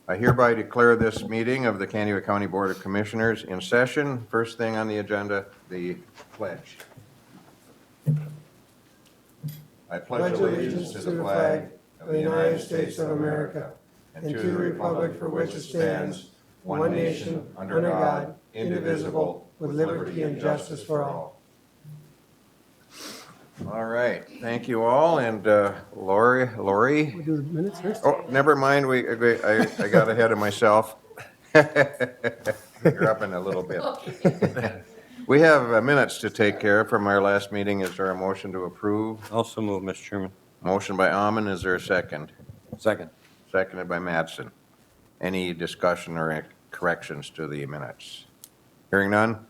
I hereby declare this meeting of the Candido County Board of Commissioners in session. First thing on the agenda, the pledge. I pledge allegiance to the flag of the United States of America and to the republic for which it stands, one nation, under God, indivisible, with liberty and justice for all. All right, thank you all, and Lori. We'll do the minutes first. Oh, never mind. I got ahead of myself. You're up in a little bit. We have minutes to take care of from our last meeting. Is there a motion to approve? Also move, Mr. Chairman. Motion by Amon. Is there a second? Second. Seconded by Mattson. Any discussion or corrections to the minutes? Hearing none.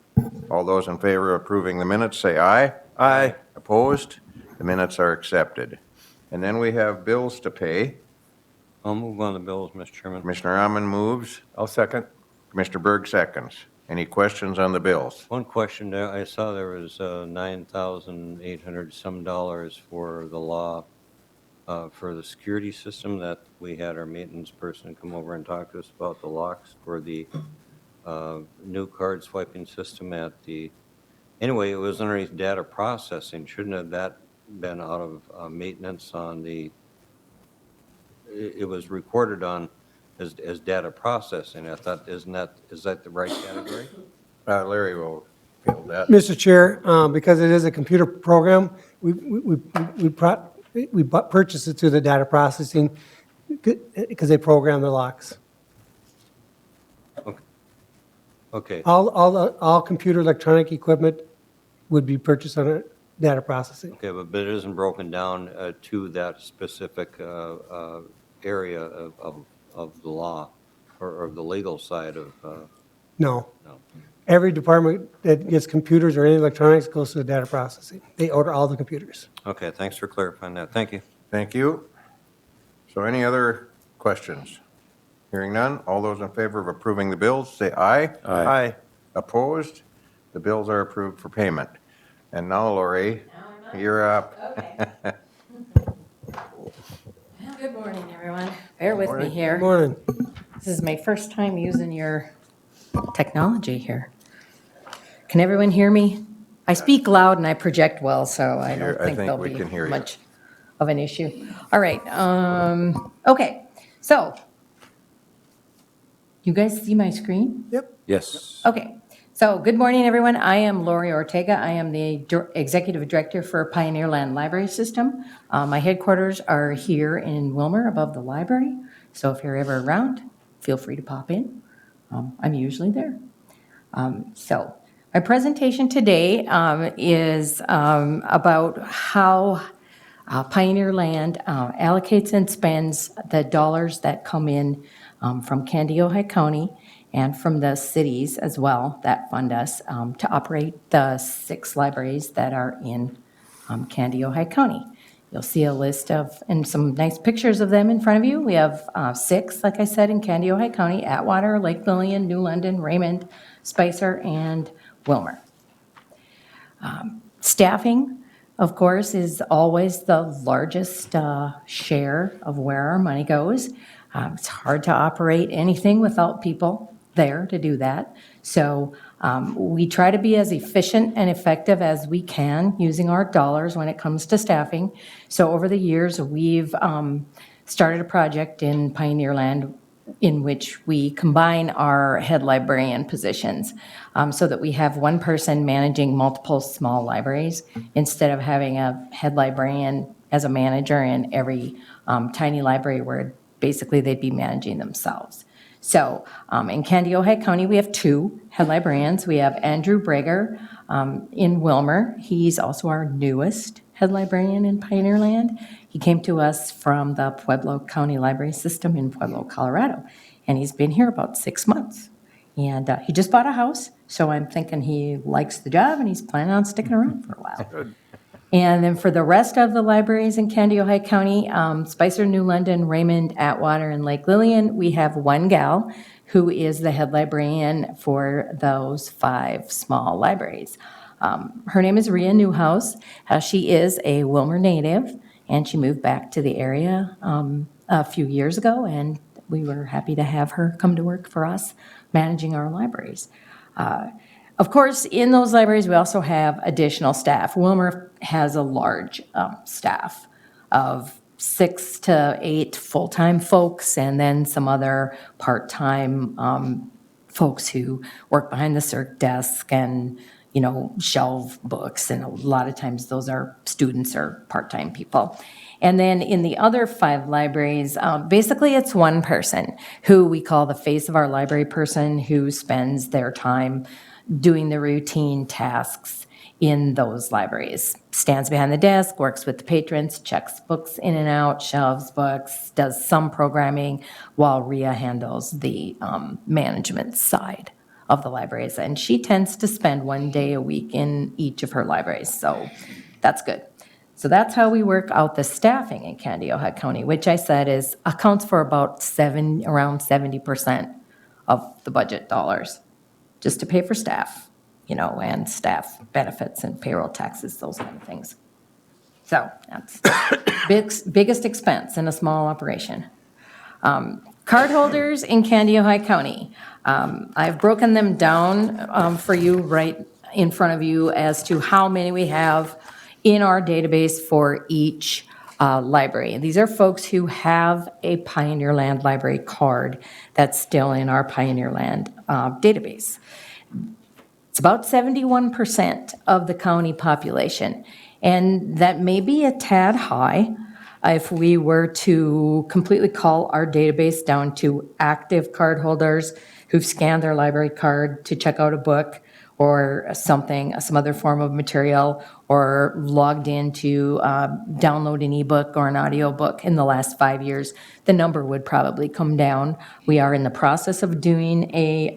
All those in favor of approving the minutes say aye. Aye. Opposed? The minutes are accepted. And then we have bills to pay. I'll move on the bills, Mr. Chairman. Commissioner Amon moves. I'll second. Commissioner Berg seconds. Any questions on the bills? One question there, I saw there was $9,800 some for the law for the security system that we had our maintenance person come over and talk to us about the locks for the new card swiping system at the, anyway, it was underneath data processing. Shouldn't have that been out of maintenance on the, it was recorded on as data processing. I thought, is that the right category? Larry will field that. Mr. Chair, because it is a computer program, we purchased it through the data processing because they program the locks. Okay. All computer electronic equipment would be purchased on data processing. Okay, but it isn't broken down to that specific area of the law or the legal side of, No. no. Every department that gets computers or any electronics goes to the data processing. They order all the computers. Okay, thanks for clarifying that. Thank you. Thank you. So any other questions? Hearing none, all those in favor of approving the bills, say aye. Aye. Opposed? The bills are approved for payment. And now, Lori, you're up. Okay. Well, good morning, everyone. Bear with me Good here. morning. This is my first time using your technology here. Can everyone hear me? I speak loud and I project well, so I don't I think think there'll we be can hear you. much of an issue. All right. Okay. So, you guys see my screen? Yep. Yes. Okay, so good morning, everyone. I am Lori Ortega. I am the Executive Director for Pioneer Land Library System. My headquarters are here in Wilmer above the library, so if you're ever around, feel free to pop in. I'm usually there. So my presentation today is about how Pioneer Land allocates and spends the dollars that come in from Candido County and from the cities as well that fund us to operate the 6 libraries that are in Candido County. You'll see a list of, and some nice pictures of them in front of you. We have 6, like I said, in Candido County: Atwater, Lake Lillian, New London, Raymond, Spicer, and Wilmer. Staffing, of course, is always the largest share of where our money goes. It's hard to operate anything without people there to do that. So we try to be as efficient and effective as we can using our dollars when it comes to staffing. So over the years, we've started a project in Pioneer Land in which we combine our head librarian positions so that we have one person managing multiple small libraries instead of having a head librarian as a manager in every tiny library where basically they'd be managing themselves. So in Candido County, we have 2 head librarians. We have Andrew Breger in Wilmer. He's also our newest head librarian in Pioneer Land. He came to us from the Pueblo County Library System in Pueblo, Colorado, and he's been here about 6 months. And he just bought a house, so I'm thinking he likes the job and he's planning on sticking around for a while. And then for the rest of the libraries in Candido County, Spicer, New London, Raymond, Atwater, and Lake Lillian, we have one gal who is the head librarian for those 5 small libraries. Her name is Rhea Newhouse. She is a Wilmer native, and she moved back to the area a few years ago, and we were happy to have her come to work for us, managing our libraries. Of course, in those libraries, we also have additional staff. Wilmer has a large staff of 6 to 8 full-time folks, and then some other part-time folks who work behind the circ desk and, shelve books, and a lot of times those are students or part-time people. And then in the other 5 libraries, basically it's one person who we call the face of our library person, who spends their time doing the routine tasks in those libraries. Stands behind the desk, works with the patrons, checks books in and out, shelves books, does some programming, while Rhea handles the management side of the libraries. And she tends to spend 1 day a week in each of her libraries, so that's good. So that's how we work out the staffing in Candiota County, which I said accounts for about around 70% of the budget dollars, just to pay for staff, and staff benefits and payroll taxes, those kind of things. So that's biggest expense in a small operation. Cardholders in Candiota County. I've broken them down for you right in front of you as to how many we have in our database for each library. These are folks who have a Pioneerland library card that's still in our Pioneerland database. It's about 71% of the county population, and that may be a tad high if we were to completely cull our database down to active cardholders who've scanned their library card to check out a book or some other form of material, or logged in to download an ebook or an audiobook in the last 5 years. The number would probably come down. We are in the process of doing a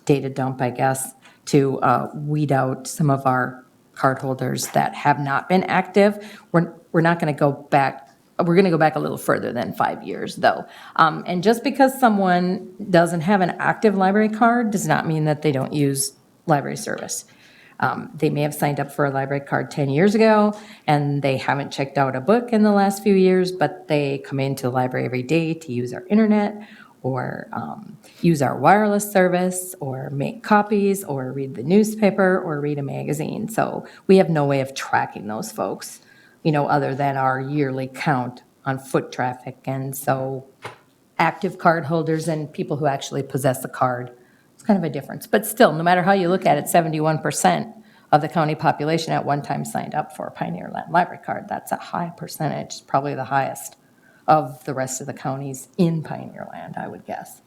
data dump, I guess, to weed out some of our cardholders that have not been active. We're not going to go back. We're going to go back a little further than 5 years, though. And just because someone doesn't have an active library card does not mean that they don't use library service. They may have signed up for a library card 10 years ago, and they haven't checked out a book in the last few years, but they come into the library every day to use our internet, or use our wireless service, or make copies, or read the newspaper, or read a magazine. So we have no way of tracking those folks, other than our yearly count on foot traffic. And so active card holders and people who actually possess a card, it's kind of a difference. But still, no matter how you look at it, 71% of the county population at one time signed up for a Pioneerland library card. That's a high percentage, probably the highest of the rest of the counties in Pioneerland, I would guess.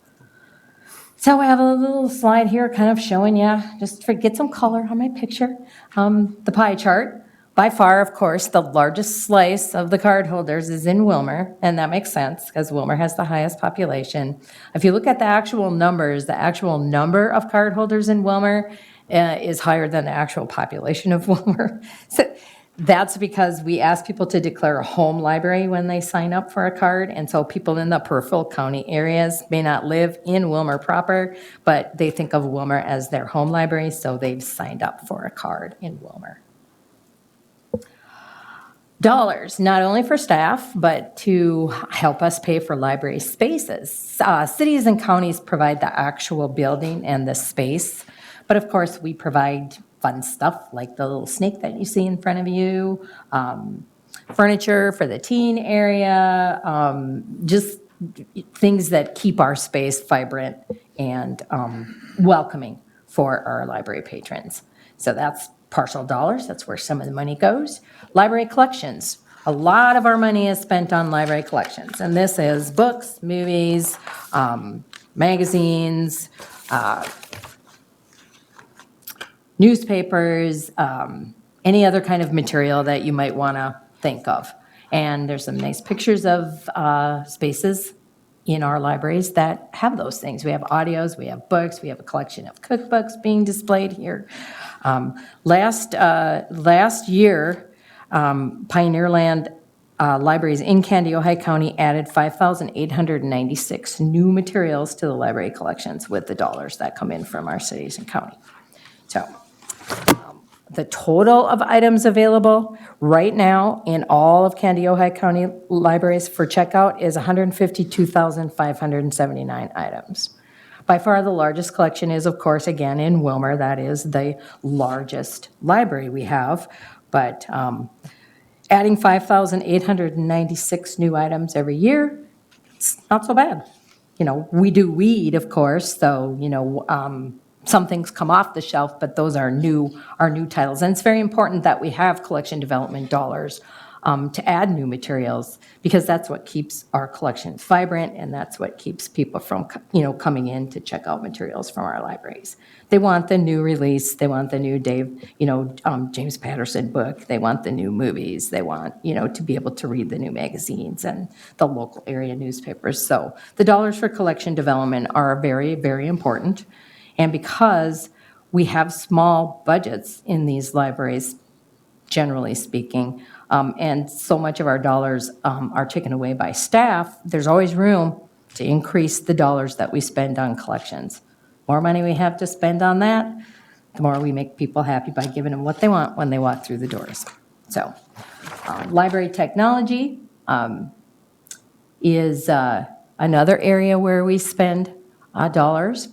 So I have a little slide here kind of showing you, just to get some color on my picture, the pie chart. By far, of course, the largest slice of the cardholders is in Wilmer, and that makes sense because Wilmer has the highest population. If you look at the actual numbers, the actual number of cardholders in Wilmer is higher than the actual population of Wilmer. So that's because we ask people to declare a home library when they sign up for a card, and so people in the peripheral county areas may not live in Wilmer proper, but they think of Wilmer as their home library, so they've signed up for a card in Wilmer. Dollars, not only for staff, but to help us pay for library spaces. Cities and counties provide the actual building and the space, but of course we provide fun stuff like the little snake that you see in front of you, furniture for the teen area, just things that keep our space vibrant and welcoming for our library patrons. So that's partial dollars, that's where some of the money goes. Library collections. A lot of our money is spent on library collections, and this is books, movies, magazines, newspapers, any other kind of material that you might want to think of. And there's some nice pictures of spaces in our libraries that have those things. We have audios, we have books, we have a collection of cookbooks being displayed here. Last year, Pioneerland libraries in Candiota County added 5,896 new materials to the library collections with the dollars that come in from our cities and county. So The total of items available right now in all of Candiota County libraries for checkout is 152,579 items. By far, the largest collection is, of course, again, in Wilmer. That is the largest library we have. But adding 5,896 new items every year, it's not so bad. You know, we do weed, of course, so, you know, some things come off the shelf, but those are new titles. And it's very important that we have collection development dollars to add new materials, because that's what keeps our collections vibrant, and that's what keeps people from, you know, coming in to check out materials from our libraries. They want the new release, they want the new James Patterson book, they want the new movies, they want, you know, to be able to read the new magazines and the local area newspapers. So the dollars for collection development are very, very important. And because we have small budgets in these libraries, generally speaking, and so much of our dollars are taken away by staff, there's always room to increase the dollars that we spend on collections. More money we have to spend on that, the more we make people happy by giving them what they want when they walk through the doors. So, library technology is another area where we spend dollars.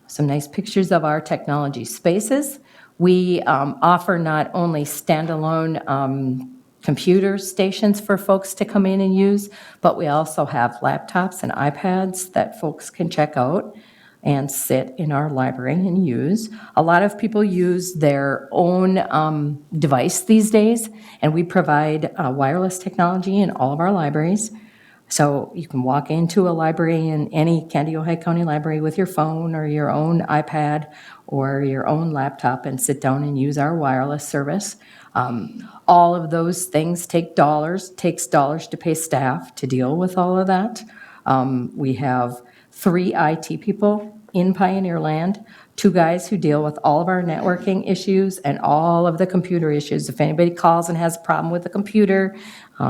Some nice pictures of our technology spaces. We offer not only standalone computer stations for folks to come in and use, but we also have laptops and iPads that folks can check out and sit in our library and use. A lot of people use their own device these days, and we provide wireless technology in all of our libraries. So you can walk into a library in any Candiota County library with your phone or your own iPad or your own laptop and sit down and use our wireless service. All of those things takes dollars to pay staff to deal with all of that. We have 3 IT people in Pioneer Land, 2 guys who deal with all of our networking issues and all of the computer issues. If anybody calls and has a problem with the computer,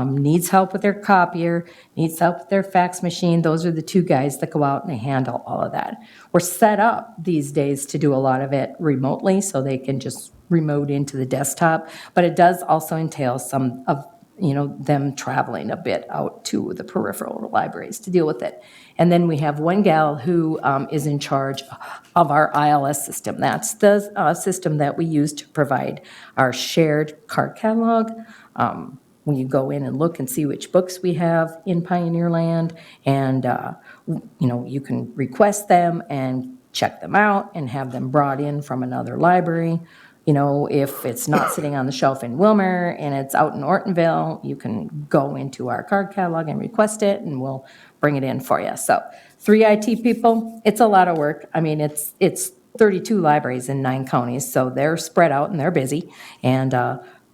needs help with their copier, needs help with their fax machine, those are the 2 guys that go out and they handle all of that. We're set up these days to do a lot of it remotely, so they can just remote into the desktop, but it does also entail some of them traveling a bit out to the peripheral libraries to deal with it. And then we have one gal who is in charge of our ILS system. That's the system that we use to provide our shared card catalog. When you go in and look and see which books we have in Pioneer Land, and you can request them and check them out and have them brought in from another library. You know, if it's not sitting on the shelf in Wilmer and it's out in Ortonville, you can go into our card catalog and request it, and we'll bring it in for you. So 3 IT people, it's a lot of work. I mean, it's 32 libraries in 9 counties, so they're spread out and they're busy, and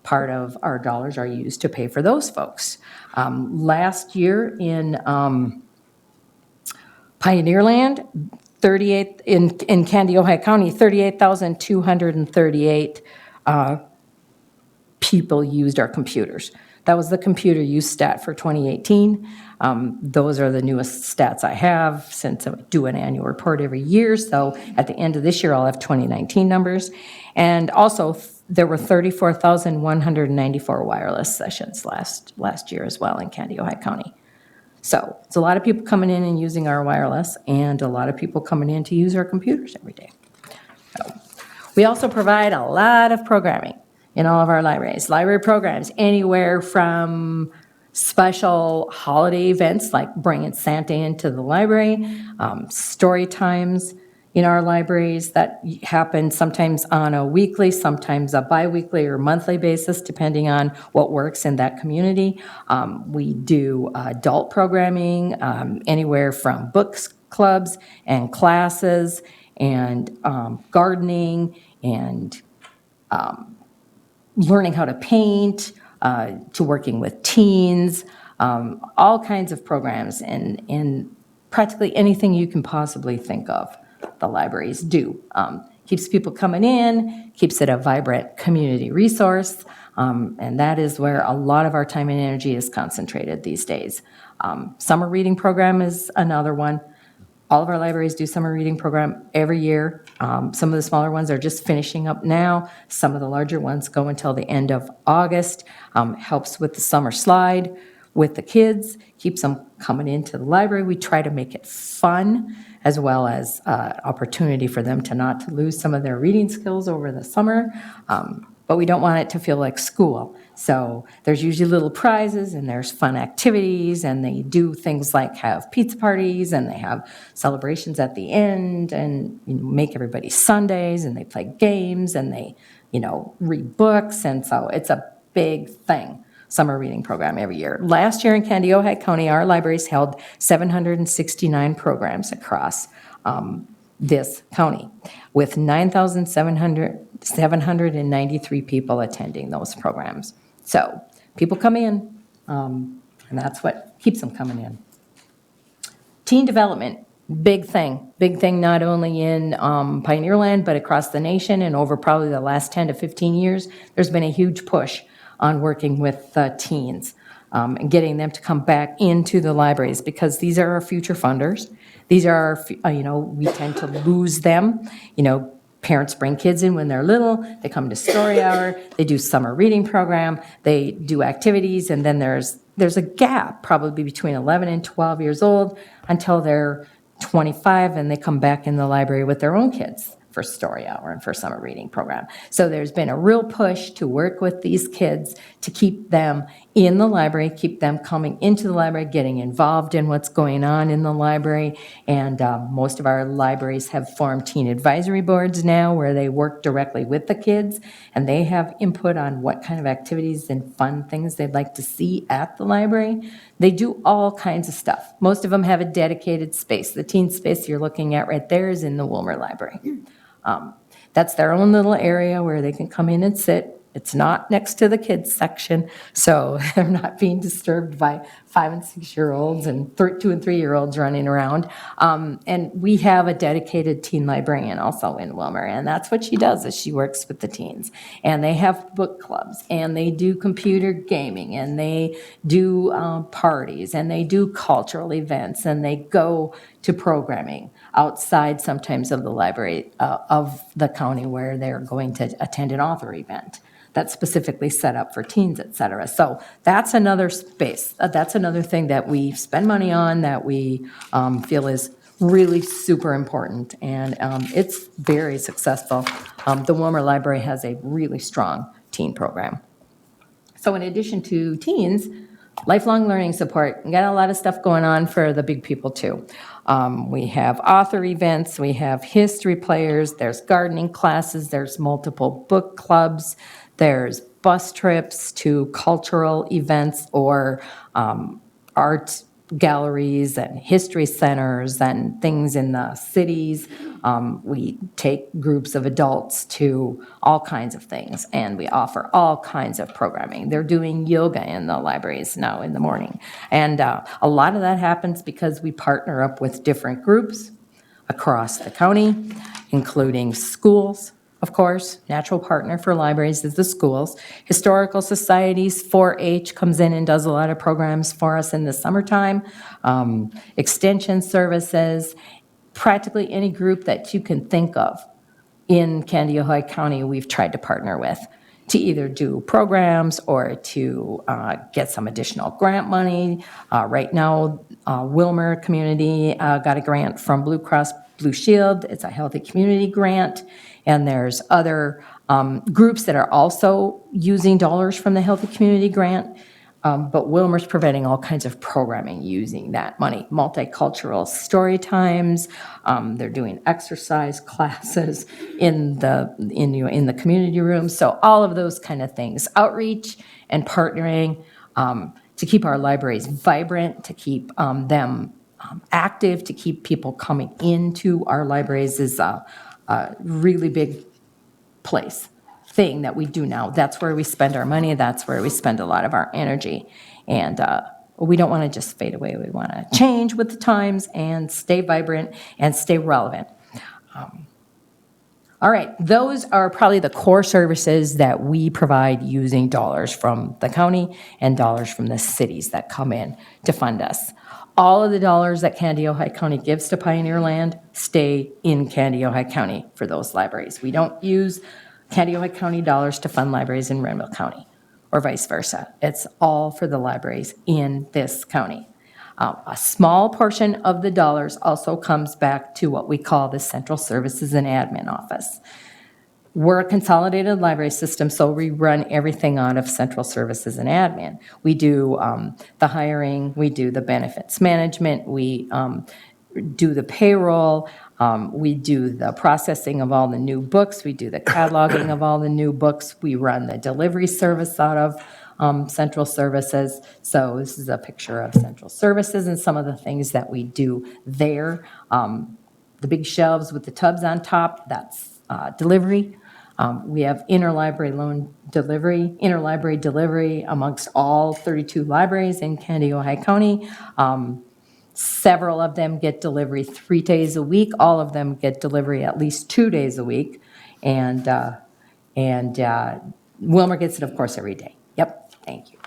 part of our dollars are used to pay for those folks. Last year in Pioneer Land, 38 in Candiota County, 38,238 people used our computers. That was the computer use stat for 2018. Those are the newest stats I have since I do an annual report every year. So at the end of this year, I'll have 2019 numbers. And also, there were 34,194 wireless sessions last year as well in Candiota County. So it's a lot of people coming in and using our wireless, and a lot of people coming in to use our computers every day. So we also provide a lot of programming in all of our libraries. Library programs, anywhere from special holiday events like bringing Santa into the library, story times in our libraries that happen sometimes on a weekly, sometimes a bi-weekly or monthly basis, depending on what works in that community. We do adult programming, anywhere from books clubs and classes and gardening and learning how to paint, to working with teens, all kinds of programs, and practically anything you can possibly think of, the libraries do. Keeps people coming in, keeps it a vibrant community resource, and that is where a lot of our time and energy is concentrated these days. Summer reading program is another one. All of our libraries do summer reading program every year. Some of the smaller ones are just finishing up now. Some of the larger ones go until the end of August. Helps with the summer slide with the kids, keeps them coming into the library. We try to make it fun as well as opportunity for them to not to lose some of their reading skills over the summer. But we don't want it to feel like school. So there's usually little prizes and there's fun activities, and they do things like have pizza parties and they have celebrations at the end, and make everybody Sundays, and they play games, and they read books. And so it's a big thing, summer reading program every year. Last year in Candiota County, our libraries held 769 programs across this county, with 9,793 people attending those programs. So people come in, and that's what keeps them coming in. Teen development, big thing not only in Pioneerland, but across the nation, and over probably the last 10 to 15 years, there's been a huge push on working with teens and getting them to come back into the libraries, because these are our future funders. These are, we tend to lose them. Parents bring kids in when they're little, they come to story hour, they do summer reading program, they do activities, and then there's a gap probably between 11 and 12 years old until they're 25, and they come back in the library with their own kids for story hour and for summer reading program. So there's been a real push to work with these kids to keep them in the library, keep them coming into the library, getting involved in what's going on in the library. And most of our libraries have formed teen advisory boards now, where they work directly with the kids, and they have input on what kind of activities and fun things they'd like to see at the library. They do all kinds of stuff. Most of them have a dedicated space. The teen space you're looking at right there is in the Wilmer Library. That's their own little area where they can come in and sit. It's not next to the kids section, so they're not being disturbed by 5 and 6 year olds and 2 and 3 year olds running around. And we have a dedicated teen librarian also in Wilmer, and that's what she does, is she works with the teens. And they have book clubs, and they do computer gaming, and they do parties, and they do cultural events, and they go to programming outside sometimes of the library of the county, where they're going to attend an author event that's specifically set up for teens, et cetera. So that's another space. That's another thing that we spend money on, that we feel is really super important, and it's very successful. The Wilmer Library has a really strong teen program. So in addition to teens, lifelong learning support. We got a lot of stuff going on for the big people too. We have author events, we have history players, there's gardening classes, there's multiple book clubs, there's bus trips to cultural events or art galleries and history centers and things in the cities. We take groups of adults to all kinds of things, and we offer all kinds of programming. They're doing yoga in the libraries now in the morning. And a lot of that happens because we partner up with different groups across the county, including schools. Of course, natural partner for libraries is the schools. Historical societies, 4-H comes in and does a lot of programs for us in the summertime. Extension services, practically any group that you can think of in Candiota County, we've tried to partner with to either do programs or to get some additional grant money. Right now, Wilmer community got a grant from Blue Cross Blue Shield. It's a healthy community grant. And there's other groups that are also using dollars from the Healthy Community Grant. But Wilmer's providing all kinds of programming using that money. Multicultural story times. They're doing exercise classes in the community room. So all of those kind of things. Outreach and partnering to keep our libraries vibrant, to keep them active, to keep people coming into our libraries is a really big thing that we do now. That's where we spend our money. That's where we spend a lot of our energy. And we don't want to just fade away. We want to change with the times and stay vibrant and stay relevant. All right, those are probably the core services that we provide using dollars from the county and dollars from the cities that come in to fund us. All of the dollars that Candy Ojai County gives to Pioneer Land stay in Candy Ojai County for those libraries. We don't use Candy Ojai County dollars to fund libraries in Renville County or vice versa. It's all for the libraries in this county. A small portion of the dollars also comes back to what we call the Central Services and Admin Office. We're a consolidated library system, so we run everything out of Central Services and Admin. We do the hiring, we do the benefits management, we do the payroll, we do the processing of all the new books, we do the cataloging of all the new books, we run the delivery service out of Central Services. So this is a picture of Central Services and some of the things that we do there. The big shelves with the tubs on top, that's delivery. We have interlibrary loan delivery, interlibrary delivery amongst all 32 libraries in Candy Ojai County. Several of them get delivery 3 days a week. All of them get delivery at least 2 days a week. And Wilmer gets it, of course, every day. Yep, thank you.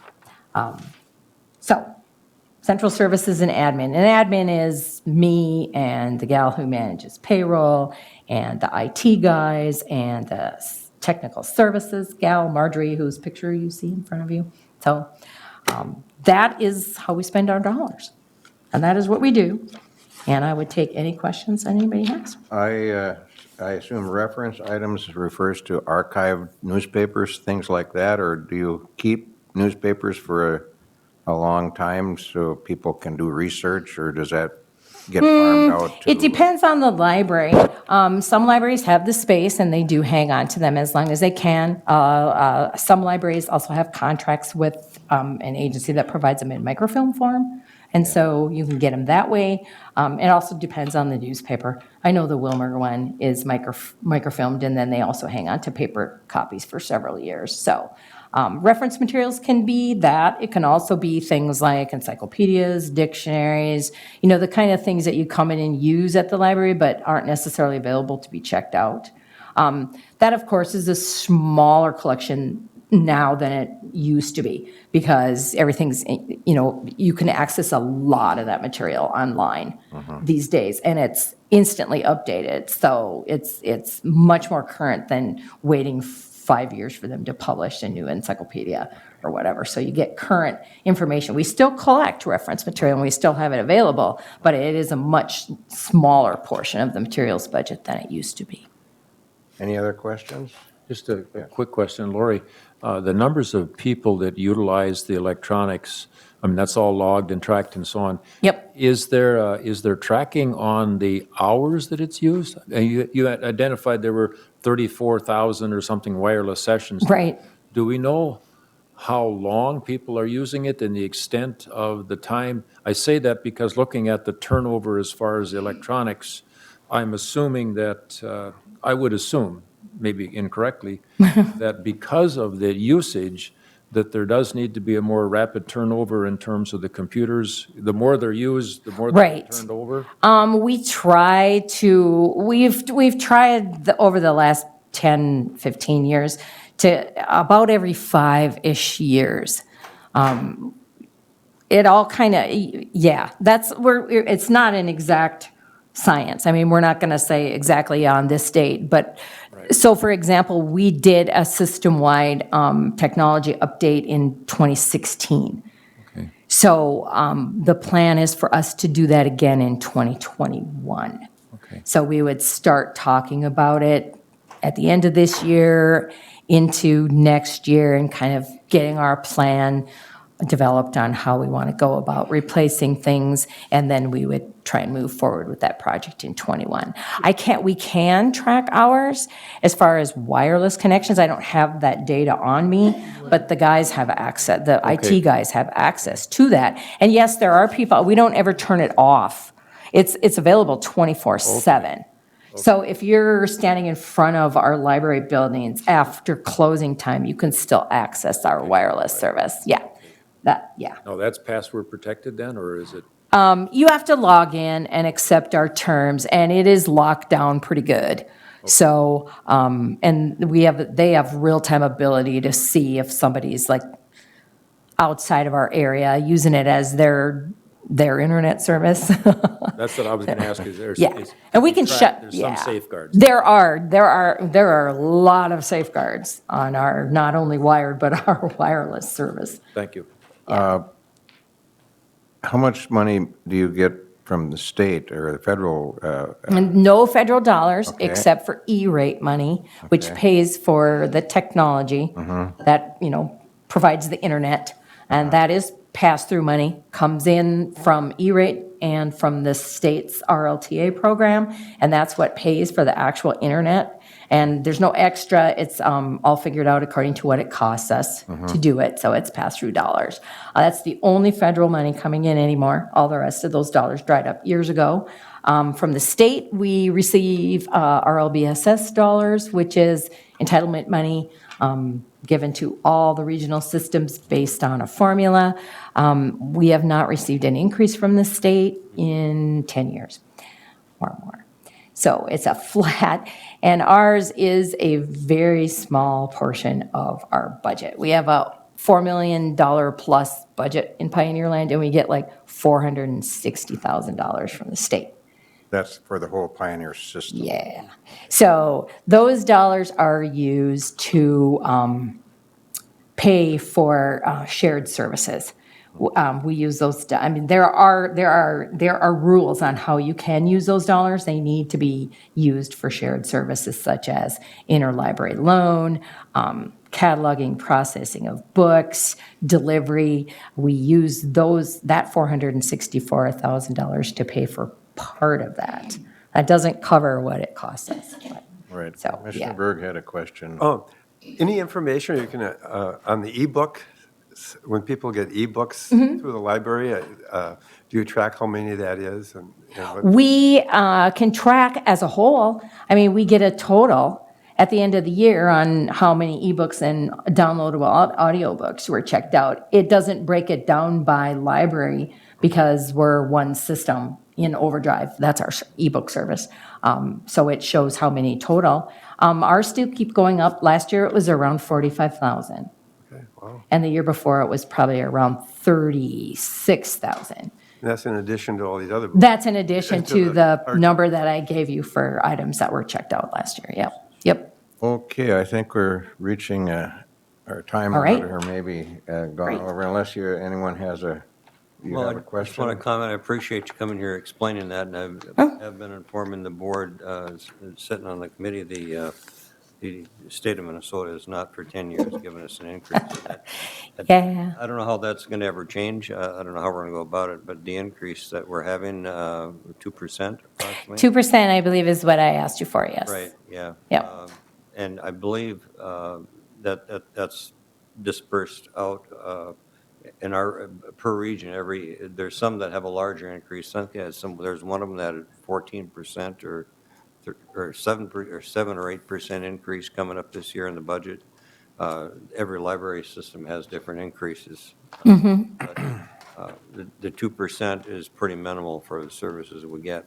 So, Central Services and Admin. And admin is me and the gal who manages payroll and the IT guys and the technical services gal, Marjorie, whose picture you see in front of you. So that is how we spend our dollars. And that is what we do. And I would take any questions anybody has. I assume reference items refers to archived newspapers, things like that, or do you keep newspapers for a long time so people can do research, or does that get farmed out to? It depends on the library. Some libraries have the space and they do hang on to them as long as they can. Some libraries also have contracts with an agency that provides them in microfilm form. And so you can get them that way. It also depends on the newspaper. I know the Wilmer one is microfilmed, and then they also hang on to paper copies for several years. So reference materials can be that. It can also be things like encyclopedias, dictionaries, the kind of things that you come in and use at the library but aren't necessarily available to be checked out. That, of course, is a smaller collection now than it used to be, because everything's, you can access a lot of that material online these days, and it's instantly updated. So it's much more current than waiting 5 years for them to publish a new encyclopedia or whatever. So you get current information. We still collect reference material and we still have it available, but it is a much smaller portion of the materials budget than it used to be. Any other questions? Just a quick question, Lori. The numbers of people that utilize the electronics, that's all logged and tracked and so on. Yep. Is there tracking on the hours that it's used? You had identified there were 34,000 or something wireless sessions. Right. Do we know how long people are using it and the extent of the time? I say that because looking at the turnover as far as electronics, I'm assuming that, I would assume, maybe incorrectly, that because of the usage, that there does need to be a more rapid turnover in terms of the computers. The more they're used, the more they're turned over. We've tried over the last 10, 15 years to about every 5-ish years. It all kind of, it's not an exact science. We're not going to say exactly on this date, but so for example, we did a system-wide technology update in 2016. Okay. So the plan is for us to do that again in 2021. Okay. So we would start talking about it at the end of this year into next year and kind of getting our plan developed on how we want to go about replacing things, and then we would try and move forward with that project in 21. We can track hours as far as wireless connections. I don't have that data on me, but the guys have access, the Okay. IT guys have access to that. And yes, there are people, we don't ever turn it off. It's available 24/7. So if you're standing in front of our library buildings after closing time, you can still access our wireless service. Yeah. No, that's password protected then, or is it? You have to log in and accept our terms, and it is locked down pretty good. So, and they have real-time ability to see if somebody's like outside of our area using it as their internet service. That's what I was going to ask, is there? Yeah, and we can shut, There's yeah. some safeguards. There are a lot of safeguards on our, not only wired, but our wireless service. Thank you. How much money do you get from the state or the federal? And no federal dollars Okay. except for E-rate money, which Okay. pays for the technology that, provides the internet. And that is pass-through money, comes in from E-rate and from the state's RLTA program, and that's what pays for the actual internet. And there's no extra, it's all figured out according to what it costs us to do it, so it's pass-through dollars. That's the only federal money coming in anymore. All the rest of those dollars dried up years ago. From the state, we receive RLBSS dollars, which is entitlement money given to all the regional systems based on a formula. We have not received an increase from the state in 10 years or more. So it's a flat, and ours is a very small portion of our budget. We have a $4 million plus budget in Pioneer Land, and we get like $460,000 from the state. That's for the whole Pioneer system. Yeah. So those dollars are used to pay for shared services. We use those, there are rules on how you can use those dollars. They need to be used for shared services such as interlibrary loan, cataloging, processing of books, delivery. We use that $464,000 to pay for part of that. That doesn't cover what it costs us. Right. So, Commissioner yeah. Berg had a question. Oh, any information you can, on the ebook, when people get ebooks through the library, do you track how many that is? And what- We can track as a whole. I mean, we get a total at the end of the year on how many ebooks and downloadable audiobooks were checked out. It doesn't break it down by library because we're one system in Overdrive. That's our ebook service. So it shows how many total. Ours still keep going up. Last year it was around 45,000. Okay, wow. And the year before it was probably around 36,000. And that's in addition to all these other. That's in addition And to to the- the number that I gave you for items that were checked out last year. Yep. Okay, I think we're reaching our time All right. limit, or maybe gone Great. over, unless anyone has a Well, I just question? want to comment, I appreciate you coming here explaining that, and I Oh. have been informing the board, sitting on the committee, the state of Minnesota is not for 10 years given us an increase. Yeah. I don't know how that's going to ever change. I don't know how we're going to go about it, but the increase that we're having, 2% approximately. 2%, I believe, is what I asked you for, yes. Right, yeah. Yep. And I believe that's dispersed out in our, per region, there's some that have a larger increase. There's one of them that had 14% or 7 or 8% increase coming up this year in the budget. Every library system has different increases. But, the 2% is pretty minimal for the services we get.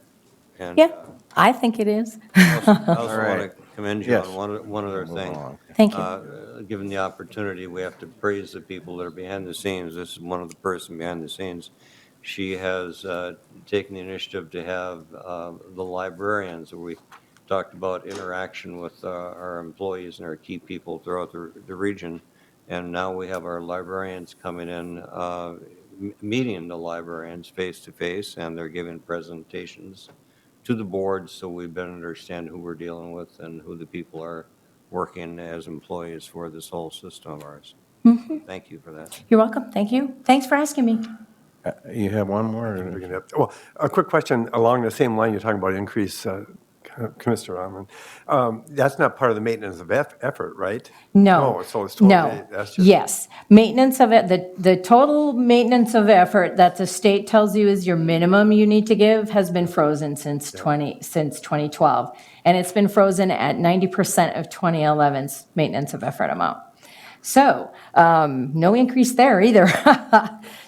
And, Yeah, I think it is. I also want right. to commend you Yes. on one other Move thing. along. Thank you. Given the opportunity, we have to praise the people that are behind the scenes. This is one of the person behind the scenes. She has taken the initiative to have the librarians, we talked about interaction with our employees and our key people throughout the region. And now we have our librarians coming in, meeting the librarians face to face, and they're giving presentations to the board, so we better understand who we're dealing with and who the people are working as employees for this whole system of ours. Thank you for that. You're welcome. Thank you. Thanks for asking me. You have one more? We're gonna have well, a quick question along the same line, you're talking about increase, Commissioner Rahman. That's not part of the maintenance of effort, right? No. No, so it's totally, No. that's just. Yes. Maintenance of it, the total maintenance of effort that the state tells you is your minimum you need to give has been frozen since 2012. And it's been frozen at 90% of 2011's maintenance of effort amount. So, no increase there either.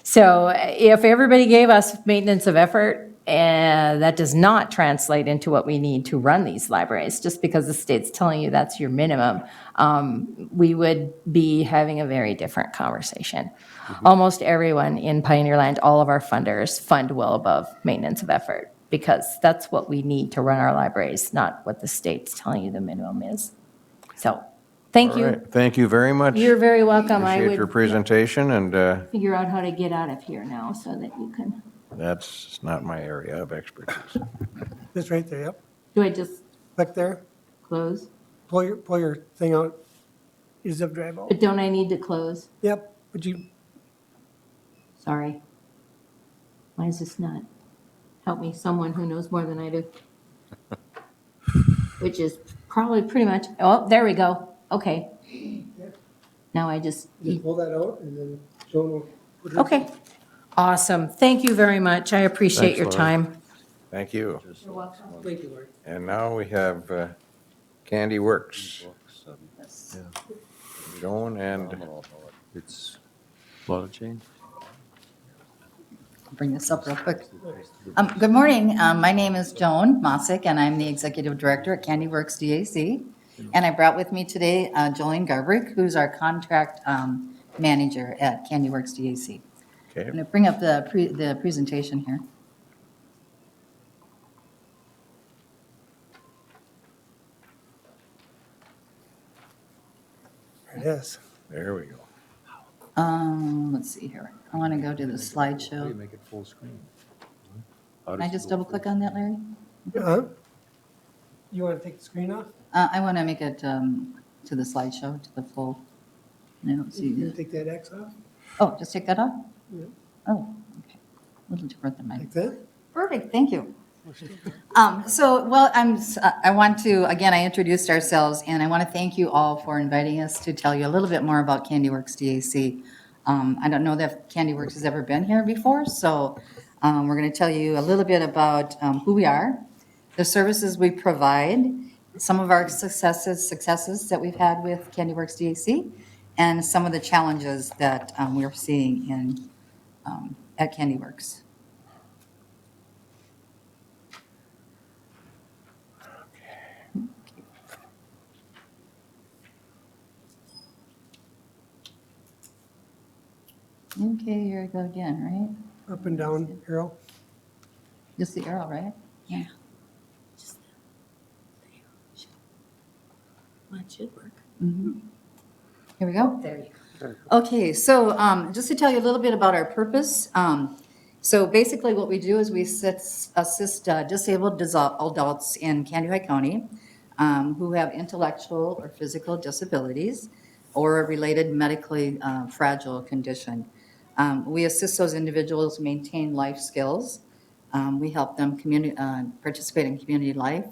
So if everybody gave us maintenance of effort And that does not translate into what we need to run these libraries. Just because the state's telling you that's your minimum, we would be having a very different conversation. Almost everyone in Pioneer Land, all of our funders fund well above maintenance of effort, because that's what we need to run our libraries, not what the state's telling you the minimum is. So, thank All you. right. Thank you very much. You're very welcome. I Appreciate your would presentation, and figure out how to get out of here now so that you can, that's not my area of expertise. Just right there, yep. do I just Click there, close? pull your thing out, your zip drive out. But don't I need to close? Yep, but you, Sorry. Why is this not? Help me, someone who knows more than I do. Which is probably pretty much, oh, there we go. Okay. Now I just, pull that out and then Joan will put her. okay. Awesome. Thank you very much. I appreciate Thanks, your Lori. time. Thank you. You're welcome. Thank you, Lori. And now we have Candy Works. Joan and It's a lot of change. Bring this up real quick. Good morning. My name is Joan Mossick, and I'm the Executive Director at Candy Works DAC. And I brought with me today Jolene Garbrick, who's our Contract Manager at Candy Works DAC. I'm okay. going to bring up the presentation here. There it is. There we go. Let's see here. I want to go to the How do you slideshow. make it full screen? Can I just double click on that, Larry? You want to take the screen off? I want to make it to the slideshow, to the full. I don't see You it. take that X off, Oh, just take that off? Yeah. Oh, okay. A little different than mine. like that? Perfect, thank you. I want to, again, I introduced ourselves, and I want to thank you all for inviting us to tell you a little bit more about Candy Works DAC. I don't know that Candy Works has ever been here before, so we're going to tell you a little bit about who we are, the services we provide, some of our successes that we've had with Candy Works DAC, and some of the challenges that we're seeing at Candy Works. Okay, here I go again, right? Up and down arrow. Just the arrow, right? Yeah. Well, it should work. Here we go. There you go. Okay, so just to tell you a little bit about our purpose. So basically what we do is we assist disabled adults in Candy County who have intellectual or physical disabilities or a related medically fragile condition. We assist those individuals maintain life skills. We help them participate in community life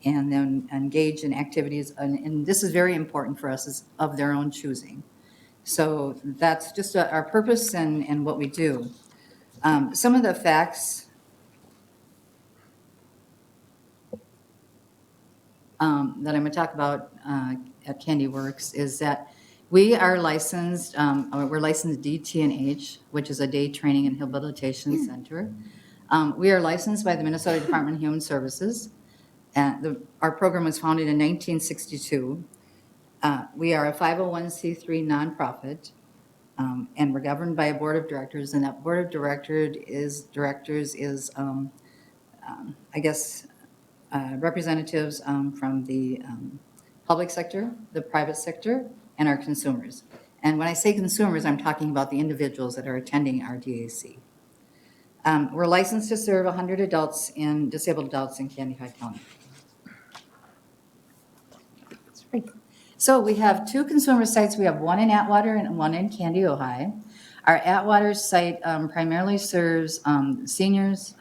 and then engage in activities, and this is very important for us, is of their own choosing. So that's just our purpose and what we do. Some of the facts that I'm going to talk about at Candy Works is that we are licensed, we're licensed DT&H, which is a day training and rehabilitation center. We are licensed by the Minnesota Department of Human Services. Our program was founded in 1962. We are a 501c3 nonprofit, and we're governed by a board of directors, and that board of directors is representatives from the public sector, the private sector, and our consumers. And when I say consumers, I'm talking about the individuals that are attending our DAC. We're licensed to serve 100 disabled adults in Candy County. That's right. So we have two consumer sites. We have one in Atwater and one in Candy, Ohio. Our Atwater site primarily serves seniors,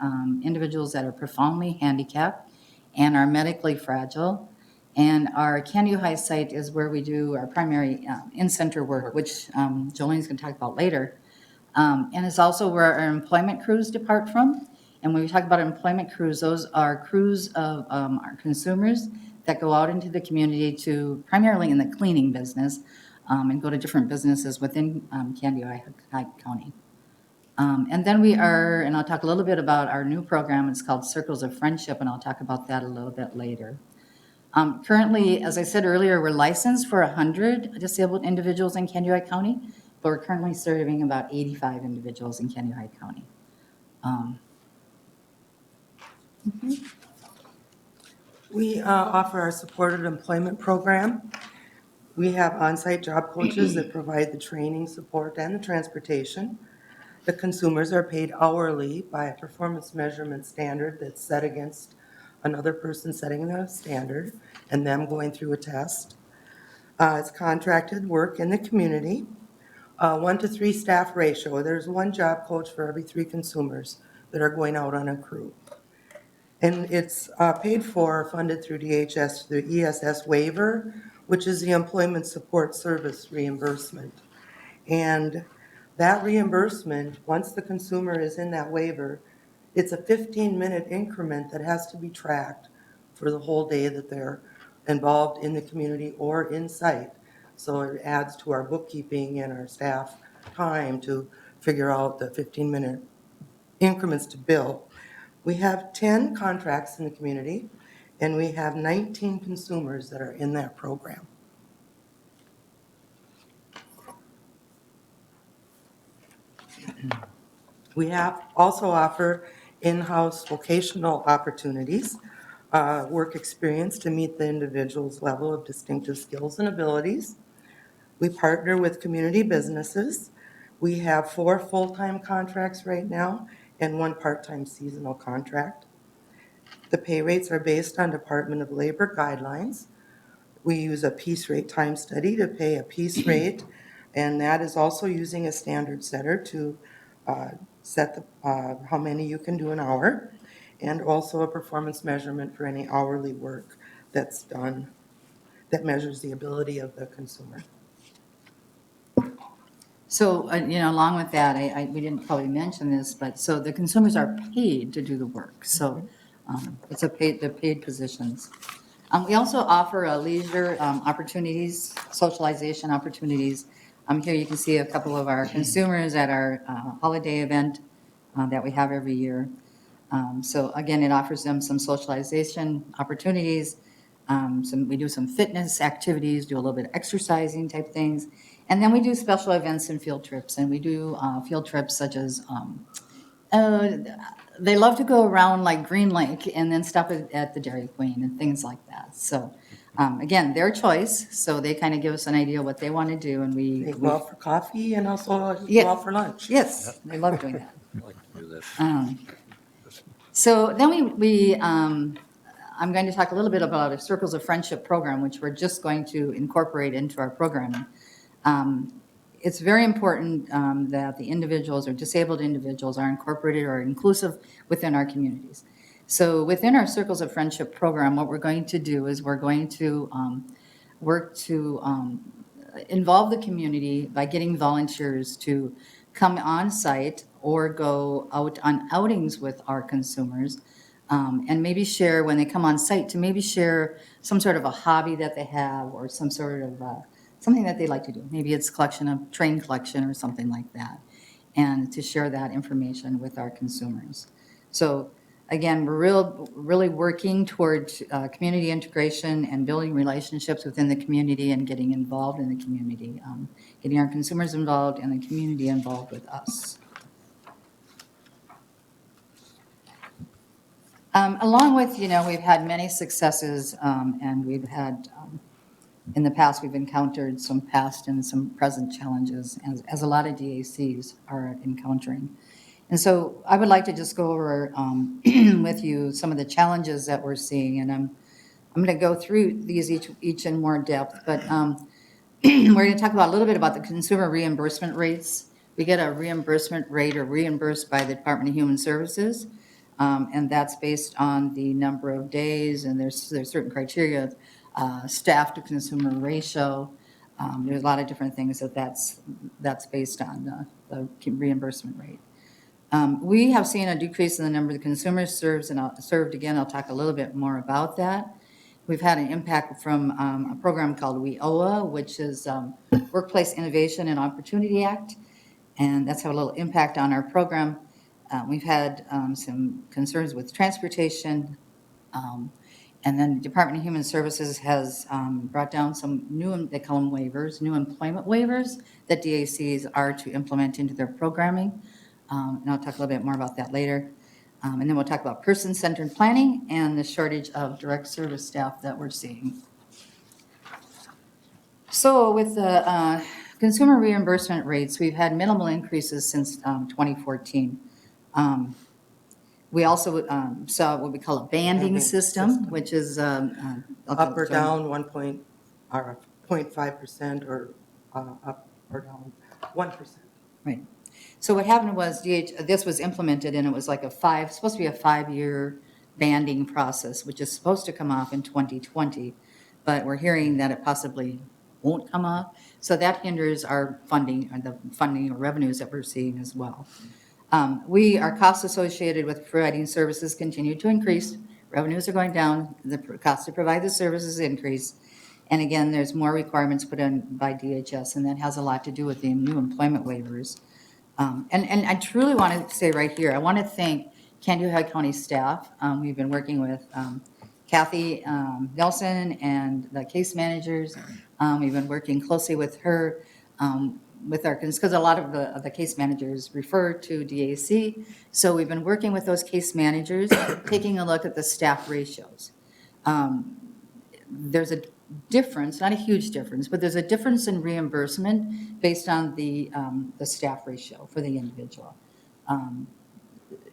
individuals that are profoundly handicapped and are medically fragile. And our Candy, Ohio site is where we do our primary in-center work, which Jolene's going to talk about later. And it's also where our employment crews depart from. And when we talk about employment crews, those are crews of our consumers that go out into the community to, primarily in the cleaning business, and go to different businesses within Candy, Ohio County. And then and I'll talk a little bit about our new program. It's called Circles of Friendship, and I'll talk about that a little bit later. Currently, as I said earlier, we're licensed for 100 disabled individuals in Kennewick County, but we're currently serving about 85 individuals in Kennewick County. We offer our supported employment program. We have on-site job coaches that provide the training, support, and the transportation. The consumers are paid hourly by a performance measurement standard that's set against another person setting the standard and them going through a test. It's contracted work in the community. 1 to 3 staff ratio. There's 1 job coach for every 3 consumers that are going out on a crew. And it's paid for, funded through DHS, through ESS waiver, which is the Employment Support Service reimbursement. And that reimbursement, once the consumer is in that waiver, it's a 15-minute increment that has to be tracked for the whole day that they're involved in the community or in site. So it adds to our bookkeeping and our staff time to figure out the 15-minute increments to bill. We have 10 contracts in the community, and we have 19 consumers that are in that program. We also offer in-house vocational opportunities, work experience to meet the individual's level of distinctive skills and abilities. We partner with community businesses. We have 4 full-time contracts right now and 1 part-time seasonal contract. The pay rates are based on Department of Labor guidelines. We use a piece rate time study to pay a piece rate, and that is also using a standard setter to set how many you can do an hour, and also a performance measurement for any hourly work that's done that measures the ability of the consumer. So, along with that, we didn't probably mention this, but so the consumers are paid to do the work. So they're paid positions. We also offer leisure opportunities, socialization opportunities. Here you can see a couple of our consumers at our holiday event that we have every year. So again, it offers them some socialization opportunities. We do some fitness activities, do a little bit of exercising type things. And then we do special events and field trips. And we do field trips such as, they love to go around like Green Lake and then stop at the Dairy Queen and things like that. So again, their choice. So they kind of give us an idea what they want to do. And They go out for coffee and also Yeah. go out for lunch. Yes, they love doing that. I'd like to do that. So then I'm going to talk a little bit about a Circles of Friendship program, which we're just going to incorporate into our programming. It's very important that the individuals or disabled individuals are incorporated or inclusive within our communities. So within our Circles of Friendship program, what we're going to do is we're going to work to involve the community by getting volunteers to come on site or go out on outings with our consumers, and maybe share, when they come on site, to maybe share some sort of a hobby that they have or some sort of something that they like to do. Maybe it's train collection or something like that, and to share that information with our consumers. So again, we're really working towards community integration and building relationships within the community and getting involved in the community, getting our consumers involved and the community involved with us. Along with, we've had many successes, and we've had, in the past, we've encountered some past and some present challenges, as a lot of DACs are encountering. And so I would like to just go over with you some of the challenges that we're seeing, and I'm going to go through these each in more depth, but we're going to talk about a little bit about the consumer reimbursement rates. We get a reimbursement rate or reimbursed by the Department of Human Services. And that's based on the number of days, and there's certain criteria, staff to consumer ratio. There's a lot of different things that's based on the reimbursement rate. We have seen a decrease in the number of consumers served. Again, I'll talk a little bit more about that. We've had an impact from a program called WIOA, which is Workplace Innovation and Opportunity Act. and that's had a little impact on our program. We've had some concerns with transportation, and then the Department of Human Services has brought down some new, they call them waivers, new employment waivers that DACs are to implement into their programming. And I'll talk a little bit more about that later. And then we'll talk about person-centered planning and the shortage of direct service staff that we're seeing. So with the consumer reimbursement rates, we've had minimal increases since 2014. We also saw what we call a banding system, which is Up or down 0.5% or up or down 1%. Right. So what happened was this was implemented and it was like supposed to be a 5-year banding process, which is supposed to come off in 2020, but we're hearing that it possibly won't come off. So that hinders our funding, or the funding or revenues that we're seeing as well. Our costs associated with providing services continue to increase. Revenues are going down. The cost to provide the services increase. And again, there's more requirements put in by DHS, and that has a lot to do with the new employment waivers. And I truly want to say right here, I want to thank Candido County staff. We've been working with Kathy Nelson and the case managers. We've been working closely with her with our, because a lot of the case managers refer to DAC. So we've been working with those case managers, taking a look at the staff ratios. There's a difference, not a huge difference, but there's a difference in reimbursement based on the staff ratio for the individual.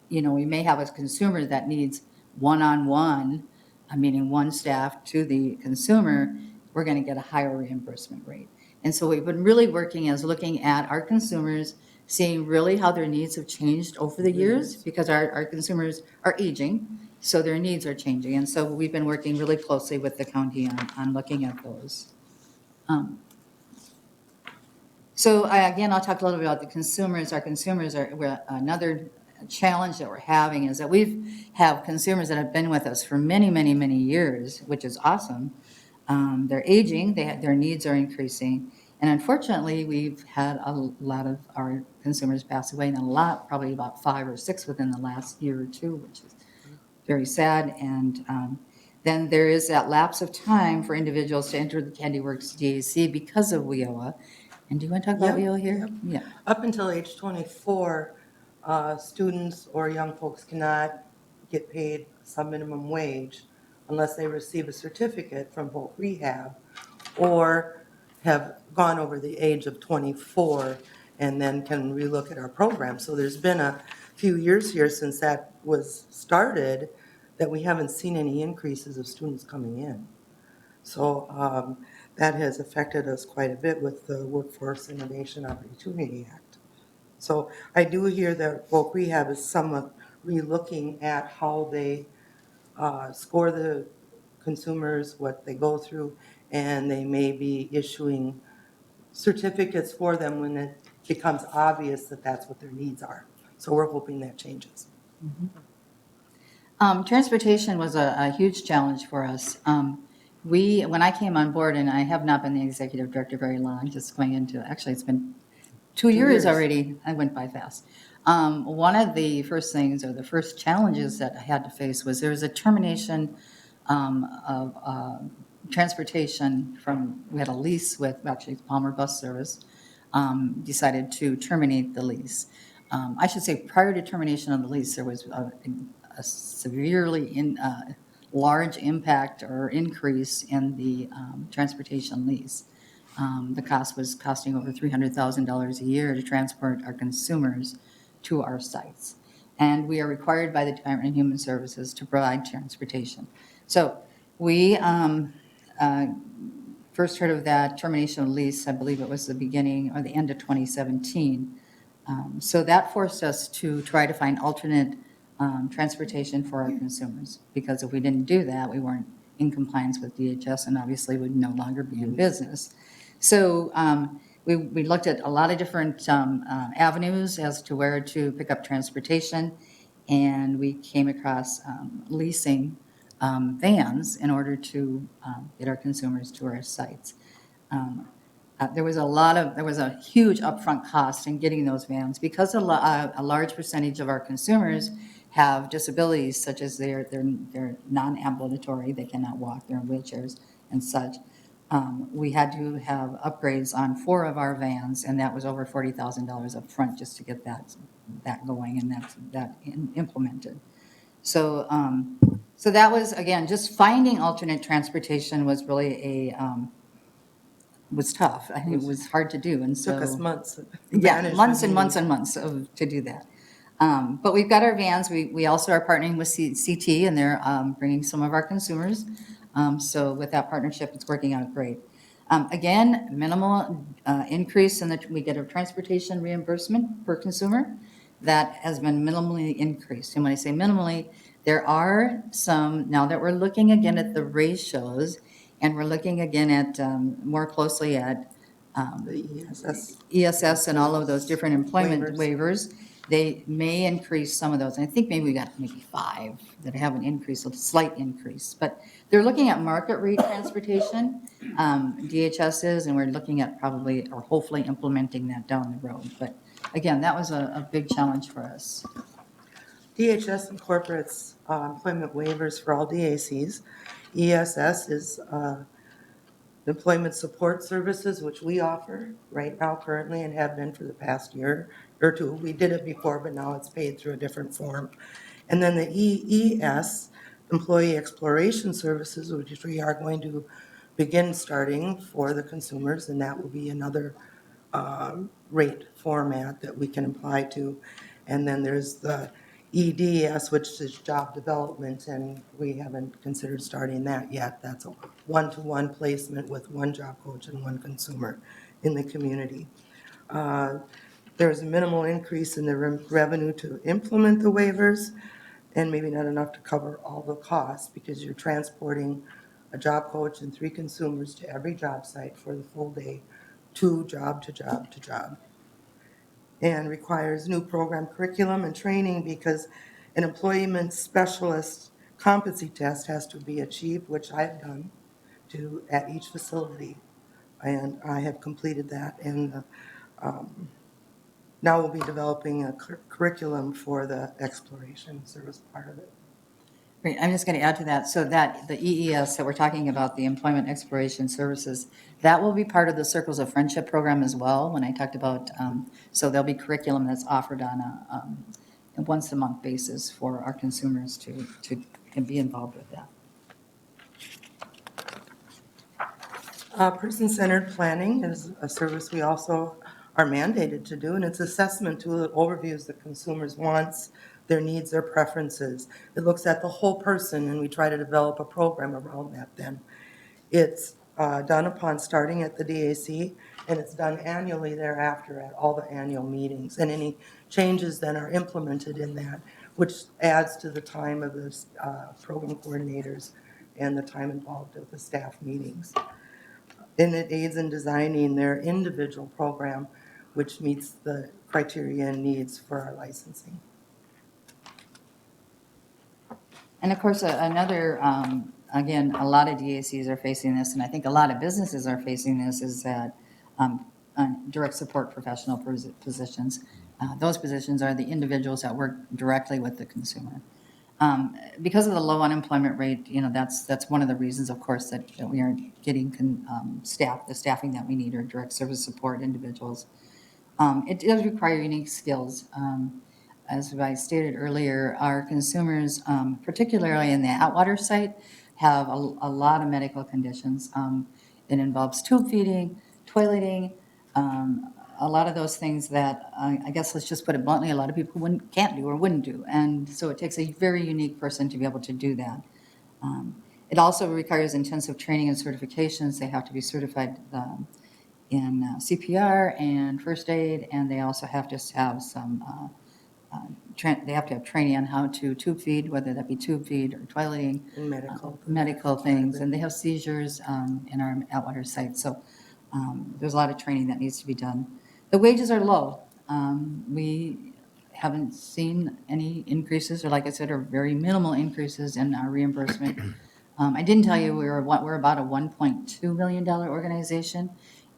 We may have a consumer that needs one-on-one, meaning one staff to the consumer, we're going to get a higher reimbursement rate. And so we've been really working as looking at our consumers, seeing really how their needs have changed over the years, because our consumers are aging, so their needs are changing. And so we've been working really closely with the county on looking at those. Again, I'll talk a little bit about the consumers. Our consumers are another challenge that we're having is that we have consumers that have been with us for many, many, many years, which is awesome. They're aging, their needs are increasing. And unfortunately, we've had a lot of our consumers pass away, and probably about 5 or 6 within the last year or two, which is very sad. And then there is that lapse of time for individuals to enter the CandyWorks DAC because of WIOA. And do you want to talk about WIOA here? Yeah. Up until age 24, students or young folks cannot get paid some minimum wage unless they receive a certificate from Voc Rehab or have gone over the age of 24 and then can relook at our program. So there's been a few years here since that was started that we haven't seen any increases of students coming in. So that has affected us quite a bit with the Workforce Innovation Opportunity Act. So I do hear that Voc Rehab is somewhat relooking at how they score the consumers, what they go through, and they may be issuing certificates for them when it becomes obvious that that's what their needs are. So we're hoping that changes. Mm-hmm. Transportation was a huge challenge for us. When I came on board, and I have not been the executive director very long, just going into, actually it's been 2 years already. I went by fast. One of the first things, or the first challenges that I had to face was there was a termination of transportation we had a lease with, actually Palmer Bus Service, decided to terminate the lease. I should say prior to termination of the lease, there was a severely large impact or increase in the transportation lease. The cost was costing over $300,000 a year to transport our consumers to our sites. And we are required by the Department of Human Services to provide transportation. So we first heard of that termination of lease, I believe it was the beginning or the end of 2017. So that forced us to try to find alternate transportation for our consumers, because if we didn't do that, we weren't in compliance with DHS and obviously would no longer be in business. So we looked at a lot of different avenues as to where to pick up transportation, and we came across leasing vans in order to get our consumers to our sites. there was a huge upfront cost in getting those vans because a large percentage of our consumers have disabilities such as they're non-ambulatory, they cannot walk, they're in wheelchairs and such. We had to have upgrades on 4 of our vans, and that was over $40,000 up front just to get that going and implemented. So, so that was, again, just finding alternate transportation was really was tough. I think it was hard to do, and so. Took us months. Yeah, months and months and months to do that. But we've got our vans. We also are partnering with CT, and they're bringing some of our consumers. So with that partnership, it's working out great. Again, minimal increase in we get a transportation reimbursement per consumer. That has been minimally increased. And when I say minimally, there are some, now that we're looking again at the ratios, and we're looking again at more closely at The ESS and all of those different employment waivers, they may increase some of those. And I think maybe we got maybe 5 that have an increase, a slight increase. But they're looking at market rate transportation, DHS is, and we're looking at probably or hopefully implementing that down the road. But again, that was a big challenge for us. DHS incorporates employment waivers for all DACs. ESS is employment support services, which we offer right now currently and have been for the past year or 2. We did it before, but now it's paid through a different form. And then the EES, Employee Exploration Services, which we are going to begin starting for the consumers, and that will be another rate format that we can apply to. And then there's the EDS, which is job development, and we haven't considered starting that yet. That's a one-to-one placement with one job coach and one consumer in the community. There's a minimal increase in the revenue to implement the waivers, and maybe not enough to cover all the costs because you're transporting a job coach and 3 consumers to every job site for the full day, job to job to job. And requires new program curriculum and training because an employment specialist competency test has to be achieved, which I've done at each facility. And I have completed that. And now we'll be developing a curriculum for the exploration service part of it. Great, I'm just going to add to that, so that the EES that we're talking about, the Employment Exploration Services, that will be part of the Circles of Friendship program as well, when I talked about, so there'll be curriculum that's offered on a once-a-month basis for our consumers to be involved with that. Person-centered planning is a service we also are mandated to do, and it's assessment tool that overviews the consumer's wants, their needs, their preferences. It looks at the whole person, and we try to develop a program around that then. It's done upon starting at the DAC, and it's done annually thereafter at all the annual meetings. And any changes then are implemented in that, which adds to the time of the program coordinators and the time involved with the staff meetings. And it aids in designing their individual program, which meets the criteria and needs for our licensing. And of course, another, again, a lot of DACs are facing this, and I think a lot of businesses are facing this, is that direct support professional positions. Those positions are the individuals that work directly with the consumer. Because of the low unemployment rate, that's one of the reasons, of course, that we aren't getting the staffing that we need, or direct service support individuals. It does require unique skills. As I stated earlier, our consumers, particularly in the Atwater site, have a lot of medical conditions. It involves tube feeding, toileting, a lot of those things that I guess, let's just put it bluntly, a lot of people can't do or wouldn't do. And so it takes a very unique person to be able to do that. It also requires intensive training and certifications. They have to be certified in CPR and first aid, and they also have to have some they have to have training on how to tube feed, whether that be tube feed or toileting, And medical things, and they have seizures in our Atwater site. So there's a lot of training that needs to be done. The wages are low. We haven't seen any increases, or like I said, are very minimal increases in our reimbursement. I didn't tell you we're about a $1.2 million organization,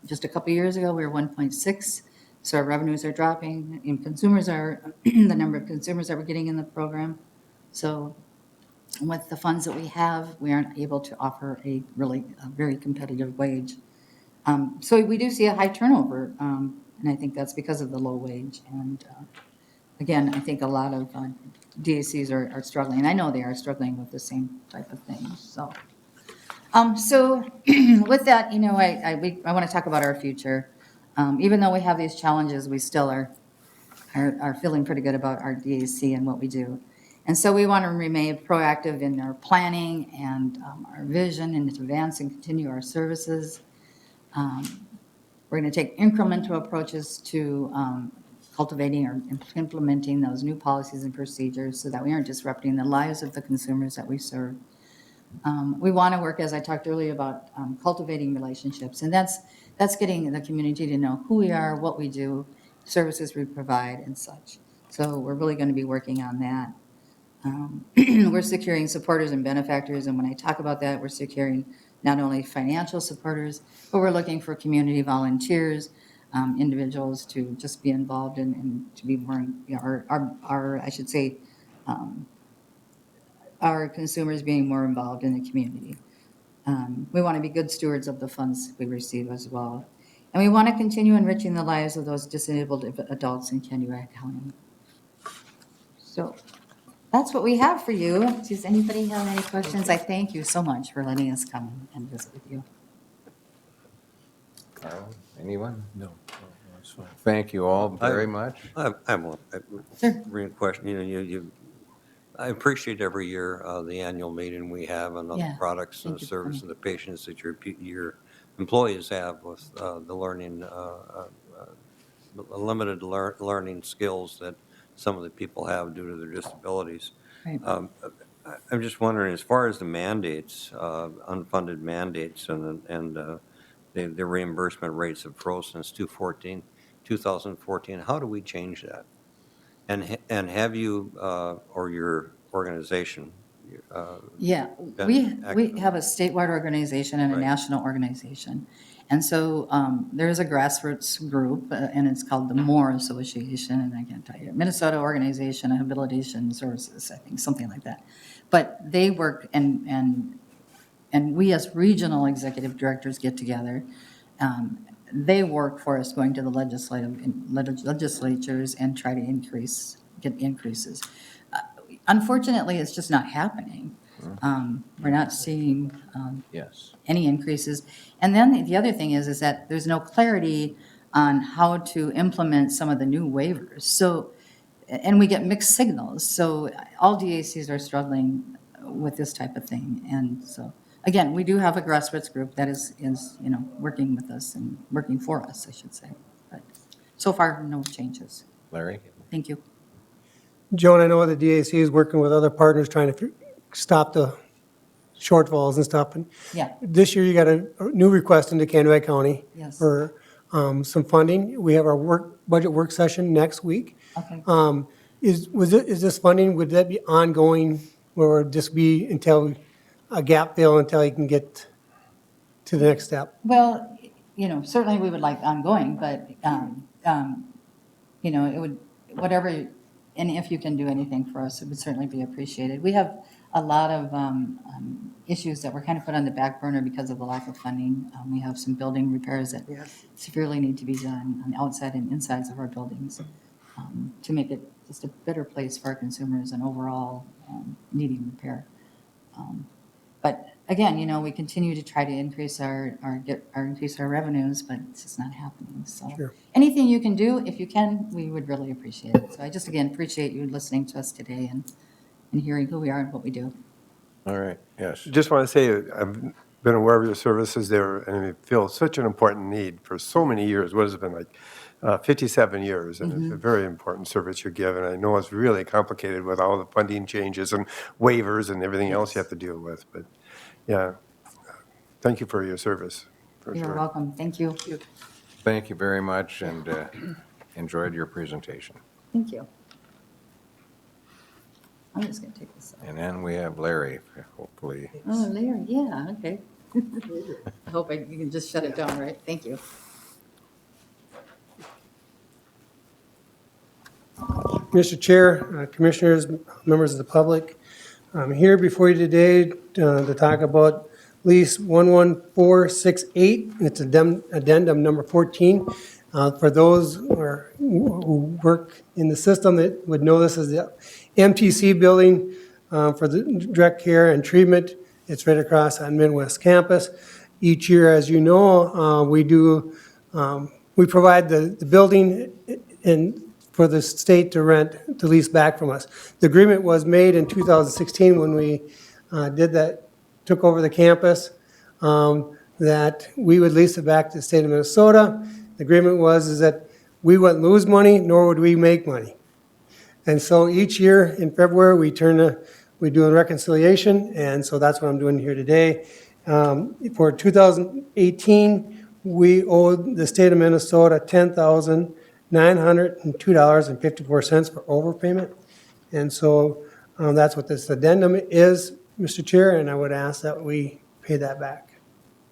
Just a couple years ago, we were 1.6, so our revenues are dropping, and consumers are, the number of consumers that we're getting in the program. So with the funds that we have, we aren't able to offer a very competitive wage. So we do see a high turnover, and I think that's because of the low wage. And again, I think a lot of DACs are struggling, and I know they are struggling with the same type of things, so. So with that, you know, I want to talk about our future. Even though we have these challenges, we still are feeling pretty good about our DAC and what we do. And so we want to remain proactive in our planning and our vision and advance and continue our services. We're going to take incremental approaches to cultivating or implementing those new policies and procedures so that we aren't disrupting the lives of the consumers that we serve. We want to work, as I talked earlier, about cultivating relationships, and that's getting the community to know who we are, what we do, services we provide, and such. So we're really going to be working on that. We're securing supporters and benefactors, and when I talk about that, we're securing not only financial supporters, but we're looking for community volunteers, individuals to just be involved and to be more, you know, I should say, our consumers being more involved in the community. We want to be good stewards of the funds we receive as well. And we want to continue enriching the lives of those disabled adults in Kennewick County. So that's what we have for you. Does anybody have any questions? I thank you so much for letting us come and visit with you. Carl, anyone? No, that's fine. Thank you all very much. I have one Sure. real question. You know, I appreciate every year the annual meeting we have and all the Yeah, products and thank the you for service coming. and the patience that your employees have with the learning, limited learning skills that some of the people have due to their disabilities. Right. I'm just wondering, as far as the mandates, unfunded mandates and the reimbursement rates have frozen since 2014, how do we change that? And have you, or your organization? Yeah, been we active? have a statewide organization and a Right. national organization. And so there is a grassroots group, and it's called the MORE Association, and I can't tell you, Minnesota Organization of Habilitation Services, I think, something like that. But they work, and we as regional executive directors get together. They work for us going to the legislatures and try to get increases. Unfortunately, it's just not happening. We're not seeing Yes. any increases. And then the other thing is that there's no clarity on how to implement some of the new waivers. So, and we get mixed signals. So all DACs are struggling with this type of thing. And so, again, we do have a grassroots group that is you know, working with us and working for us, I should say. But so far, no changes. Larry? Thank you. Joan, I know the DAC is working with other partners trying to stop the shortfalls and stuff. And Yeah. this year, you got a new request into Kennewick County Yes. for some funding. We have our budget work session next week. Okay. Is this funding, would that be ongoing, or would this be until a gap fill until you can get to the next step? Well, you know, certainly we would like ongoing, but, you know, it would, whatever, and if you can do anything for us, it would certainly be appreciated. We have a lot of issues that were kind of put on the back burner because of the lack of funding. We have some building repairs that Yes. severely need to be done on the outside and insides of our buildings to make it just a better place for our consumers and overall needing repair. But again, you know, we continue to try to increase our revenues, but it's just not happening. So Sure. anything you can do, if you can, we would really appreciate it. So I just, again, appreciate you listening to us today and hearing who we are and what we do. All right, yes. Just want to say, I've been aware of your services there, and I feel such an important need for so many years. What has it been, like 57 years? And it's a very important service you give, and I know it's really complicated with all the funding changes and waivers and everything else you have to deal with. But, yeah, thank you for your service, for You're sure. welcome. Thank you. Thank you very much, and enjoyed your presentation. Thank you. I'm just going to take this off. And then we have Larry, hopefully. Oh, Larry, yeah, okay. I hope you can just shut it down, right? Thank you. Mr. Chair, Commissioners, members of the public, I'm here before you today to talk about lease 11468. It's addendum number 14. For those who work in the system that would know this as the MTC building for the direct care and treatment. It's right across on Midwest campus. Each year, as you know, we provide the building and for the state to lease back from us. The agreement was made in 2016 when we took over the campus, that we would lease it back to the state of Minnesota. The agreement is that we wouldn't lose money, nor would we make money. And so each year in February, we do a reconciliation, and so that's what I'm doing here today. For 2018, we owed the state of Minnesota $10,902.54 for overpayment. And so that's what this addendum is, Mr. Chair, and I would ask that we pay that back.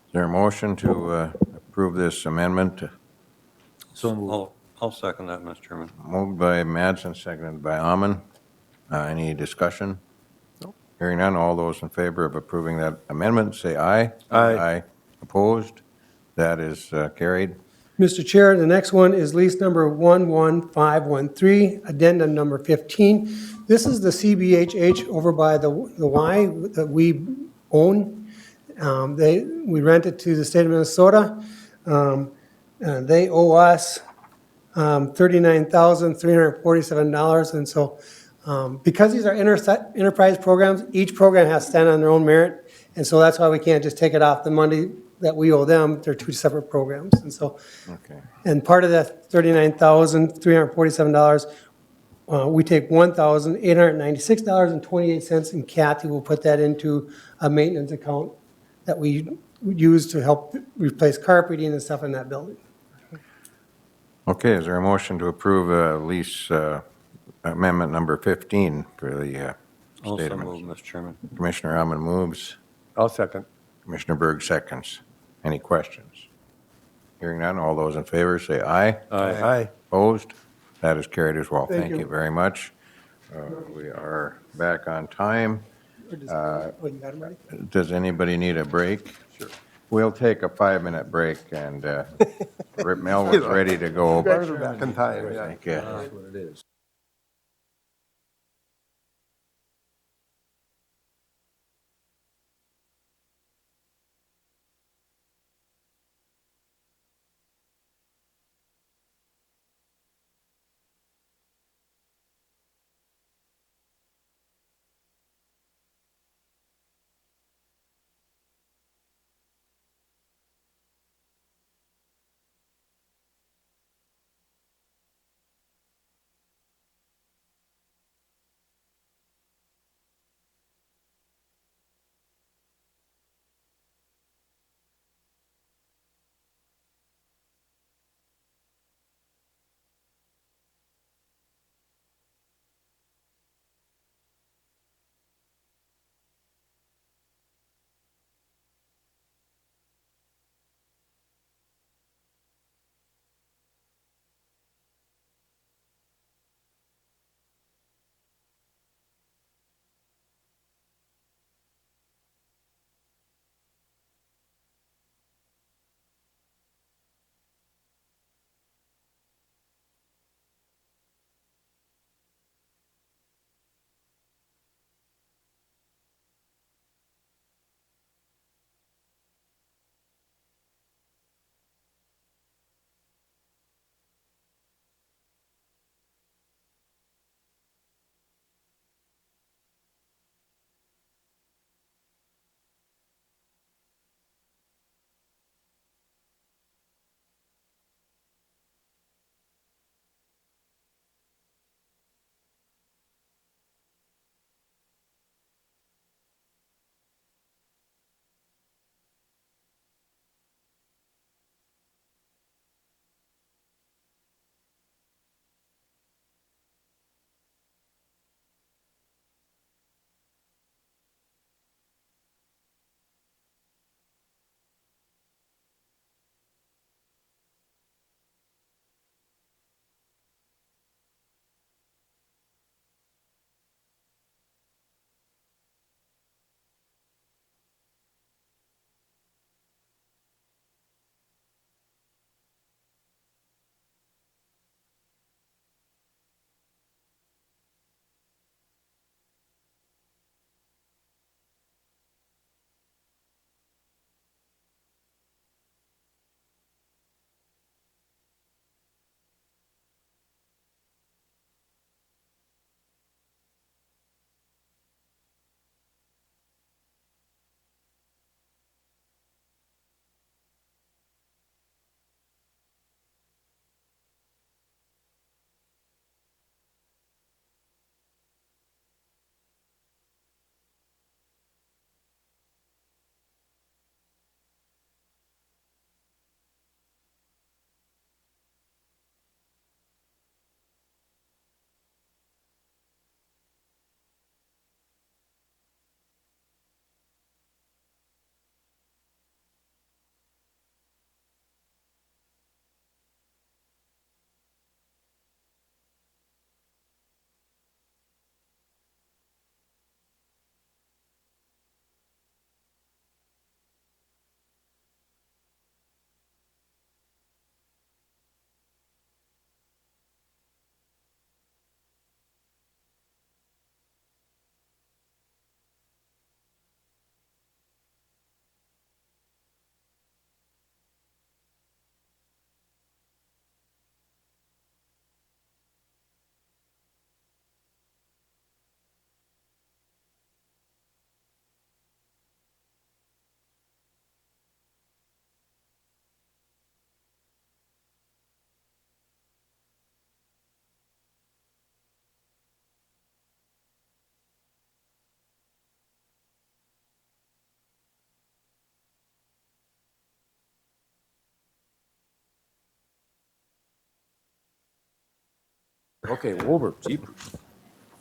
Is there a motion to approve this amendment? So moved. I'll second that, Mr. Chairman. Moved by Madsen, seconded by Amon. Any discussion? Hearing none, all those in favor of approving that amendment, say aye. Aye. Opposed? That is carried. Mr. Chair, the next one is lease number 11513, addendum number 15. This is the CBHH over by the Y that we own. We rent it to the state of Minnesota. They owe us $39,347. And so because these are enterprise programs, each program has to stand on their own merit. And so that's why we can't just take it off the money that we owe them. They're two separate programs. And so, Okay. and part of that $39,347, we take $1,896.28, and Kathy will put that into a maintenance account that we use to help replace carpeting and stuff in that building. Okay, is there a motion to approve lease amendment number 15 for the state Also of move, Minnesota? Mr. Chairman. Commissioner Amon moves. I'll second. Commissioner Berg seconds. Any questions? Hearing none, all those in favor say aye. Aye. Opposed? That is carried as well. Thank Thank you. you very much. We are back on time. Oh, you got them ready? Does anybody need a break? Sure. We'll take a 5-minute break, and Mel was ready to go. Better back in time, yeah. Thank you. That's what it is. Okay, over, jeepers.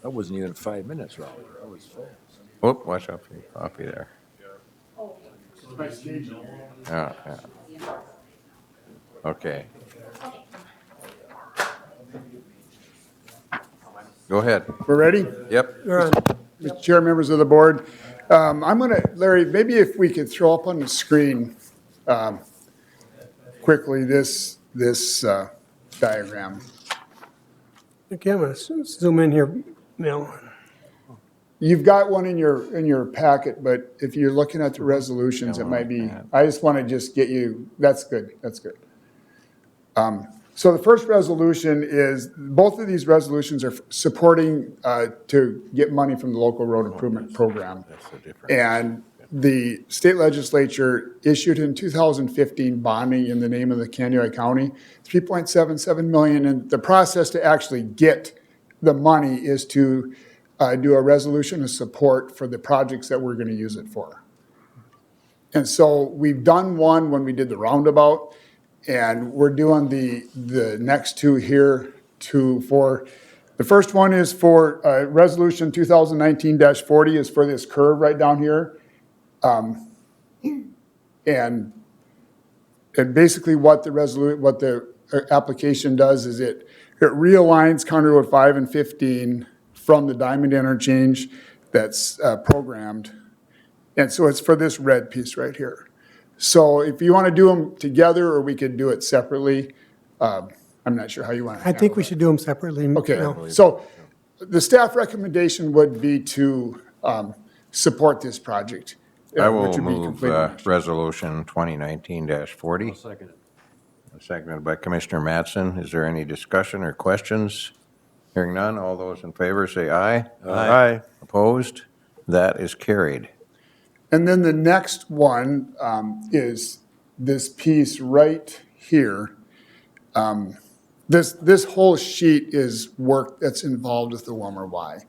That wasn't even 5 minutes, Raleigh. That was fast. Oh, watch out for your coffee there. Yeah, yeah. Okay. Go ahead. We're ready? Yep. You're on. Mr. Chair, members of the board, I'm going to, Larry, maybe if we could throw up on the screen quickly this diagram. Okay, I'm gonna zoom in here, Mel. You've got one in your packet, but if you're looking at the resolutions, it might be, I just want to just get you, that's good, that's good. So the first resolution is, both of these resolutions are supporting to get money from the local road improvement program. And the state legislature issued in 2015 bonding in the name of the Kansas County, $3.77 million. And the process to actually get the money is to do a resolution of support for the projects that we're going to use it for. And so we've done one when we did the roundabout, and we're doing the next two here for, the first one is for resolution 2019-40 is for this curve right down here. And basically what the application does is it realigns County Road 5 and 15 from the Diamond Interchange that's programmed. And so it's for this red piece right here. So if you want to do them together, or we could do it separately, I'm not sure how you want to I handle think we that. should do them separately. Okay, Mel. so the staff recommendation would be to support this project. I which will would be move completed next year. resolution 2019-40. Second. Seconded by Commissioner Mattson. Is there any discussion or questions? Hearing none, all those in favor say aye. Aye. Opposed? That is carried. And then the next one is this piece right here. This whole sheet is work that's involved with the Wilmer Y.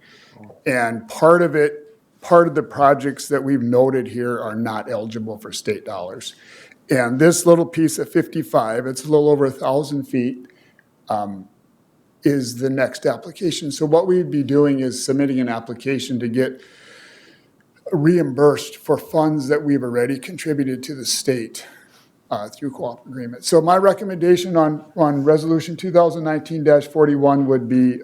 And part of the projects that we've noted here are not eligible for state dollars. And this little piece of 55, it's a little over 1,000 feet, is the next application. So what we'd be doing is submitting an application to get reimbursed for funds that we've already contributed to the state through co-op agreement. So my recommendation on resolution 2019-41 would be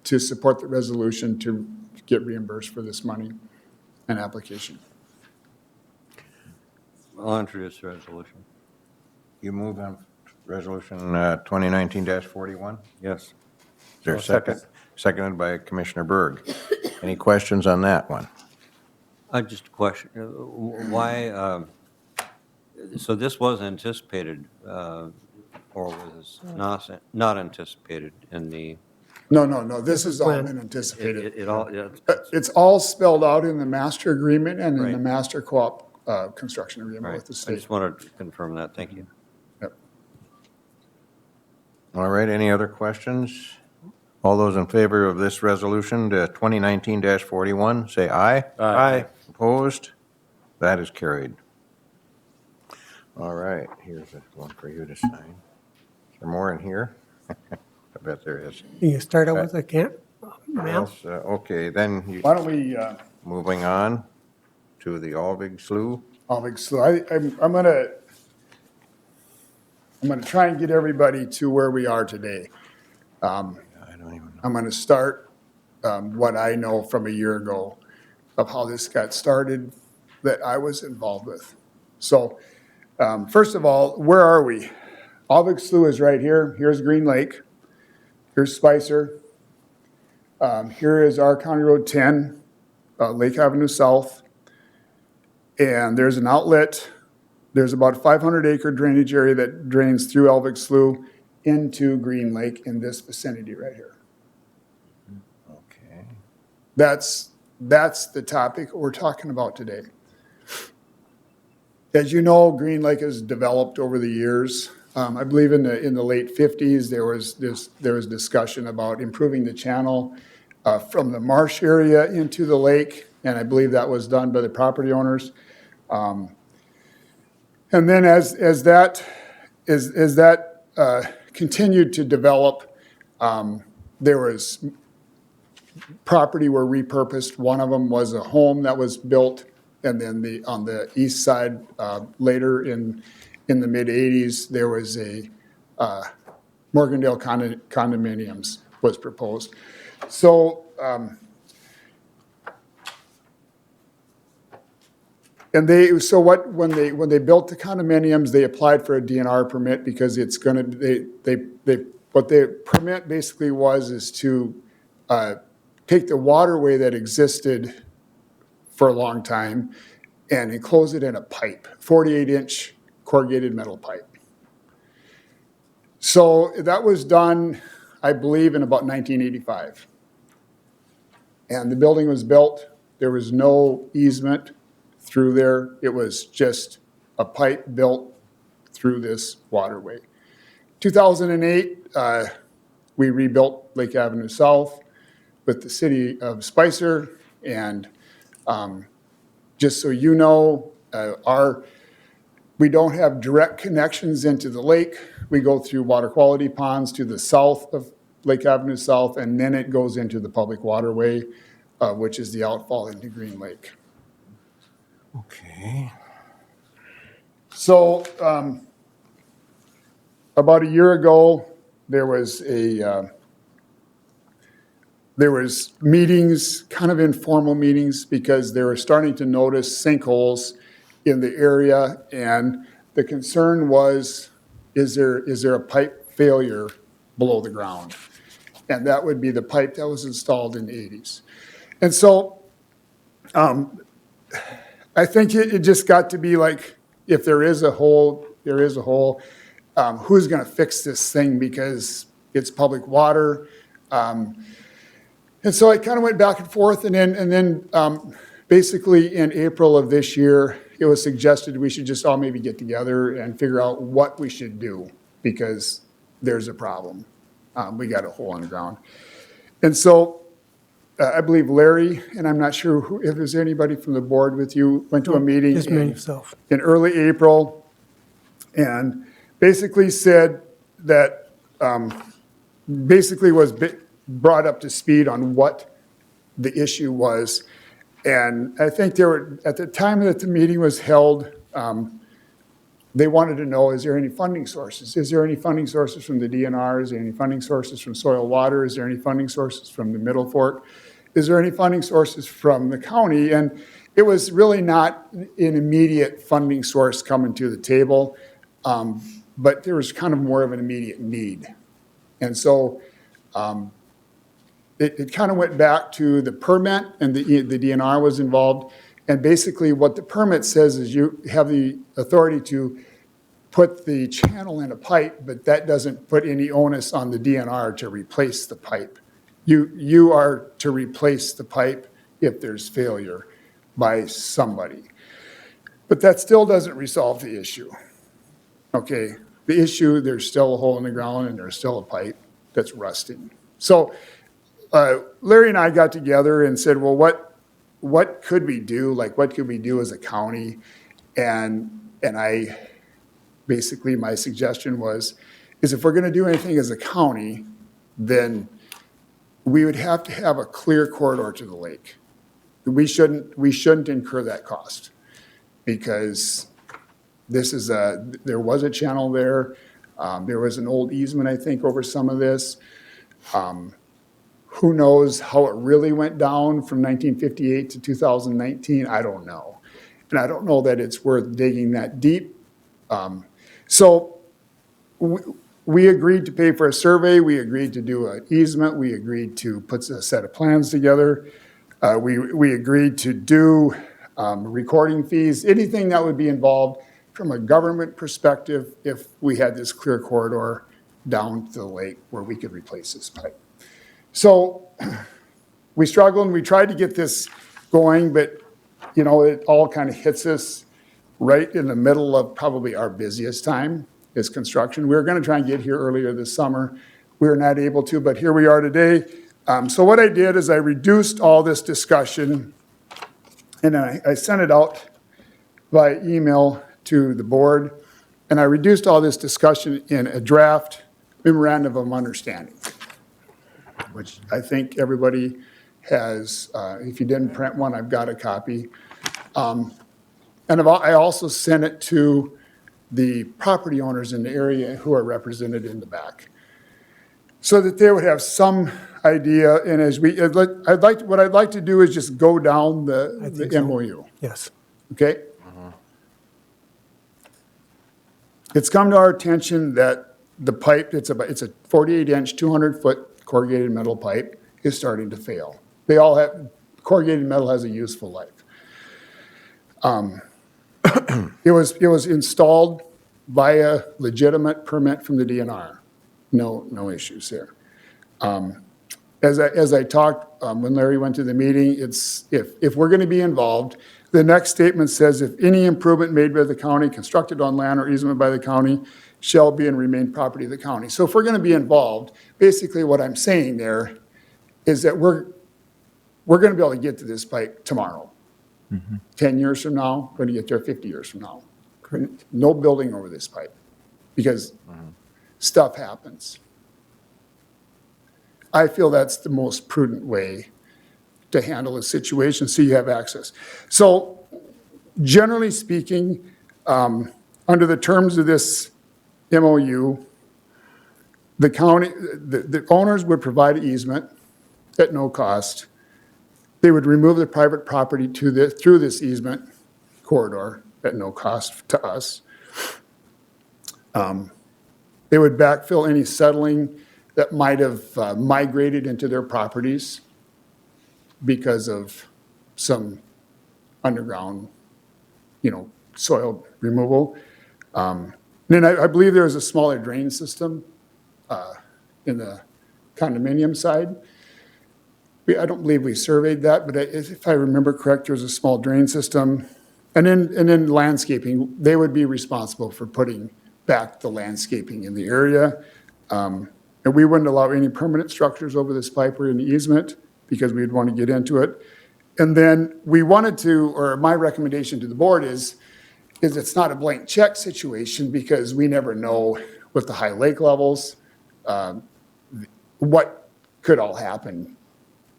to support the resolution to get reimbursed for this money and application. I'll introduce the resolution. You move on resolution 2019-41? Yes. Is there a second? Seconded by Commissioner Berg. Any questions on that one? Just a question, why, so this was anticipated, or was not anticipated in the? No, this has all plan. been anticipated. It all, yeah, It's all spelled out in the master agreement and in the Right. master co-op construction agreement right. with the I state. just wanted to confirm that, thank you. Yep. All right, any other questions? All those in favor of this resolution to 2019-41, say aye. Aye. Opposed? That is carried. All right, here's one for you to sign. Is there more in here? I bet there is. You start out with a Mel? Yes, okay, then you, Why don't we, moving on to the Alvig Slough. I'm gonna try and get everybody to where we are today. I don't even know. I'm gonna start what I know from a year ago of how this got started that I was involved with. So, first of all, where are we? Alvig Slough is right here. Here's Green Lake. Here's Spicer. Here is our County Road 10, Lake Avenue South. And there's an outlet. There's about a 500-acre drainage area that drains through Alvig Slough into Green Lake in this vicinity right here. Okay. That's the topic we're talking about today. As you know, Green Lake has developed over the years. I believe in the late 50s, there was discussion about improving the channel from the marsh area into the lake, and I believe that was done by the property owners. And then as that continued to develop, there was property were repurposed. One of them was a home that was built, and then on the east side, later in the mid-'80s, there was a Morgandale condominiums was proposed. So, when they built the condominiums, they applied for a DNR permit because it's going to, what the permit basically is to take the waterway that existed for a long time and enclose it in a pipe, 48-inch corrugated metal pipe. So that was done, I believe, in about 1985. And the building was built. There was no easement through there. It was just a pipe built through this waterway. 2008, we rebuilt Lake Avenue South with the city of Spicer. And just so you know, we don't have direct connections into the lake. We go through water quality ponds to the south of Lake Avenue South, and then it goes into the public waterway, which is the outfall into Green Lake. Okay. So about a year ago, there was meetings, kind of informal meetings, because they were starting to notice sinkholes in the area, and the concern was, is there a pipe failure below the ground? And that would be the pipe that was installed in the 80s. And so I think it just got to be like, if there is a hole, there is a hole. Who's going to fix this thing, because it's public water? And so I kind of went back and forth, and then basically in April of this year, it was suggested we should just all maybe get together and figure out what we should do, because there's a problem. We got a hole in the ground. And so I believe Larry, and I'm not sure if there's anybody from the board with you, went to a meeting Just me, yourself. in early April, and basically said that, basically was brought up to speed on what the issue was. And I think at the time that the meeting was held, they wanted to know, is there any funding sources? Is there any funding sources from the DNR? Is there any funding sources from soil water? Is there any funding sources from the Middle Fork? Is there any funding sources from the county? And it was really not an immediate funding source coming to the table, but there was kind of more of an immediate need. And so it kind of went back to the permit, and the DNR was involved. And basically what the permit says is you have the authority to put the channel in a pipe, but that doesn't put any onus on the DNR to replace the pipe. You are to replace the pipe if there's failure by somebody. But that still doesn't resolve the issue. Okay, the issue, there's still a hole in the ground and there's still a pipe that's rusting. So Larry and I got together and said, well, what could we do? Like, what could we do as a county? And I basically, my suggestion is if we're going to do anything as a county, then we would have to have a clear corridor to the lake. We shouldn't incur that cost, because there was a channel there. There was an old easement, I think, over some of this. Who knows how it really went down from 1958 to 2019? I don't know. And I don't know that it's worth digging that deep. So we agreed to pay for a survey. We agreed to do an easement. We agreed to put a set of plans together. We agreed to do recording fees, anything that would be involved from a government perspective if we had this clear corridor down to the lake where we could replace this pipe. So we struggled and we tried to get this going, but it all kind of hits us right in the middle of probably our busiest time is construction. We were going to try and get here earlier this summer. We were not able to, but here we are today. So what I did is I reduced all this discussion, and I sent it out by email to the board, and I reduced all this discussion in a draft memorandum of understanding. which I think everybody has, if you didn't print one, I've got a copy. And I also sent it to the property owners in the area who are represented in the back, so that they would have some idea. And what I'd like to do is just go down the MOU, Yes. okay? It's come to our attention that the pipe, it's a 48-inch, 200-foot corrugated metal pipe, is starting to fail. They all have, corrugated metal has a useful life. It was installed via legitimate permit from the DNR. No issues there. As I talked, when Larry went to the meeting, it's, if we're gonna be involved, the next statement says, if any improvement made by the county, constructed on land or easement by the county, shall be and remain property of the county. So if we're gonna be involved, basically what I'm saying there is that we're gonna be able to get to this pipe tomorrow. 10 years from now, we're gonna get there 50 years from now. No building over this pipe, because stuff happens. I feel that's the most prudent way to handle a situation, so you have access. So generally speaking, under the terms of this MOU, the county, the owners would provide an easement at no cost. They would remove the private property through this easement corridor at no cost to us. They would backfill any settling that might have migrated into their properties because of some underground, soil removal. Then I believe there was a smaller drain system in the condominium side. I don't believe we surveyed that, but if I remember correct, there was a small drain system. And then landscaping, they would be responsible for putting back the landscaping in the area. And we wouldn't allow any permanent structures over this pipe or in the easement because we'd want to get into it. And then we wanted to, or my recommendation to the board is it's not a blank check situation because we never know with the high lake levels, what could all happen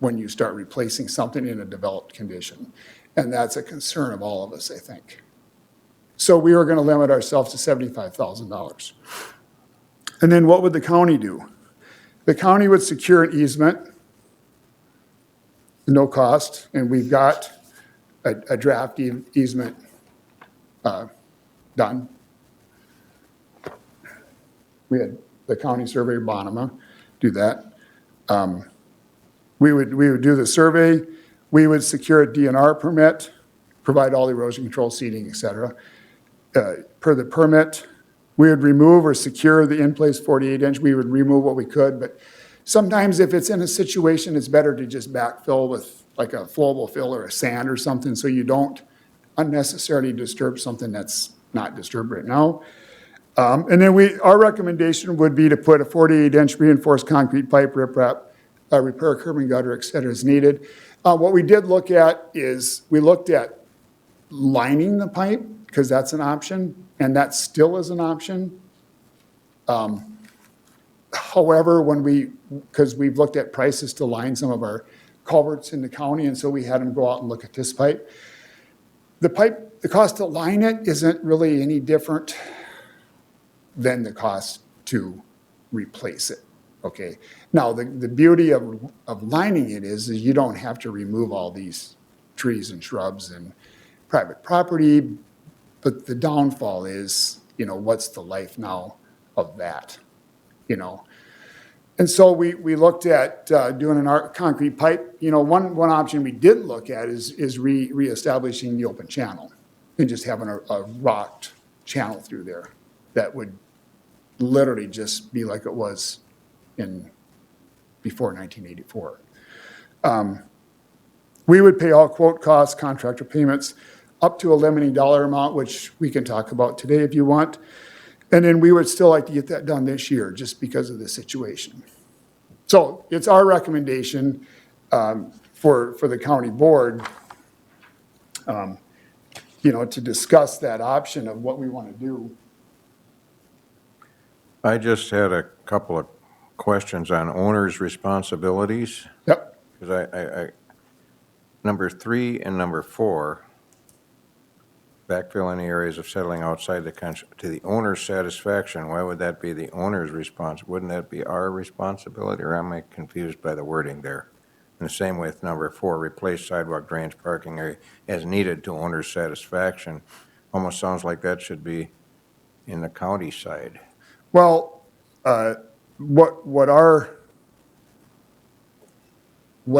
when you start replacing something in a developed condition. And that's a concern of all of us, I think. So we were going to limit ourselves to $75,000. And then what would the county do? The county would secure an easement, no cost, and we've got a draft easement done. We had the county surveyor Bonema do that. We would do the survey. We would secure a DNR permit, provide all the erosion control seeding, et cetera. Per the permit, we would remove or secure the in-place 48-inch. We would remove what we could, but sometimes if it's in a situation, it's better to just backfill with like a flowable fill or a sand or something so you don't unnecessarily disturb something that's not disturbed right now. And then our recommendation would be to put a 48-inch reinforced concrete pipe, riprap, repair curb and gutter, et cetera, as needed. What we did look at is we looked at lining the pipe because that's an option, and that still is an option. However, because we've looked at prices to line some of our culverts in the county, and so we had them go out and look at this pipe. The cost to line it isn't really any different than the cost to replace it, okay? Now, the beauty of lining it is you don't have to remove all these trees and shrubs and private property, but the downfall is, what's the life now of that, And so we looked at doing a concrete pipe. One option we did look at is reestablishing the open channel and just having a rocked channel through there that would literally just be like it was before 1984. We would pay all quote costs, contractor payments, up to a limiting dollar amount, which we can talk about today if you want. And then we would still like to get that done this year just because of the situation. So it's our recommendation for the county board, to discuss that option of what we want to do. I just had a couple of questions on owner's responsibilities. Yep. Because I, number 3 and number 4, backfill any areas of settling outside to the owner's satisfaction. Why would that be the owner's response? Wouldn't that be our responsibility, or am I confused by the wording there? And the same with number 4, replace sidewalk, drainage, parking area as needed to owner's satisfaction. Almost sounds like that should be in the county side. Well, what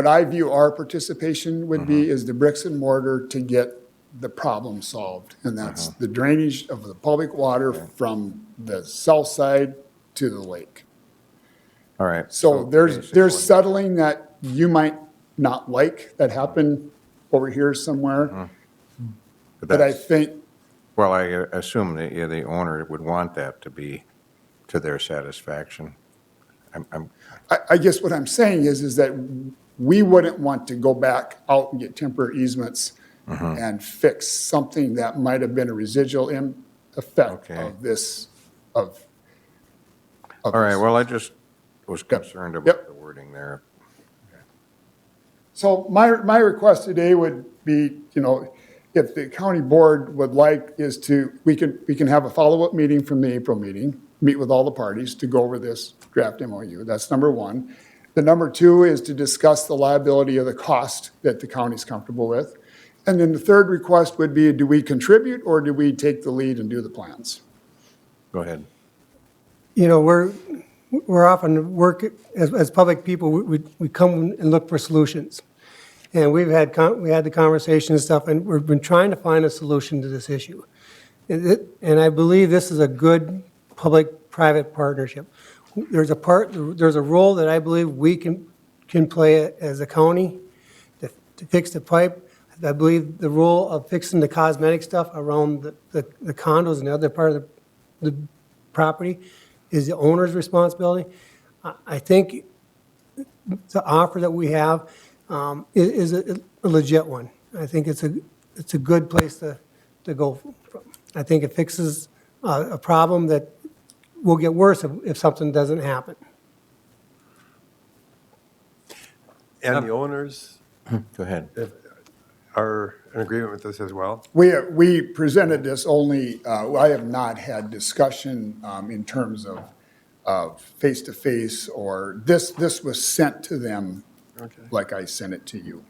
I view our participation would be is the bricks and mortar to get the problem solved. And that's the drainage of the public water from the south side to the lake. All right. So there's basically- settling that you might not like that happened over here somewhere. But I that's- think, Well, I assume that the owner would want that to be to their satisfaction. I guess what I'm saying is that we wouldn't want to go back out and get temporary easements and fix something that might have been a residual effect Okay. of this, of. All right, well, I just was concerned about Yep. the wording there. So my request today would be, if the county board would like, is we can have a follow-up meeting from the April meeting, meet with all the parties to go over this draft MOU. That's number 1. The number 2 is to discuss the liability of the cost that the county's comfortable with. And then the third request would be, do we contribute or do we take the lead and do the plans? Go ahead. We're often as public people, we come and look for solutions. And we had the conversation and stuff, and we've been trying to find a solution to this issue. And I believe this is a good public-private partnership. There's a role that I believe we can play as a county to fix the pipe. I believe the role of fixing the cosmetic stuff around the condos and the other part of the property is the owner's responsibility. I think the offer that we have is a legit one. I think it's a good place to go from. I think it fixes a problem that will get worse if something doesn't happen. And the owners Go ahead. are in agreement with this as well? We presented this only, I have not had discussion in terms of face-to-face, or this was sent to them Okay. like I sent it to you.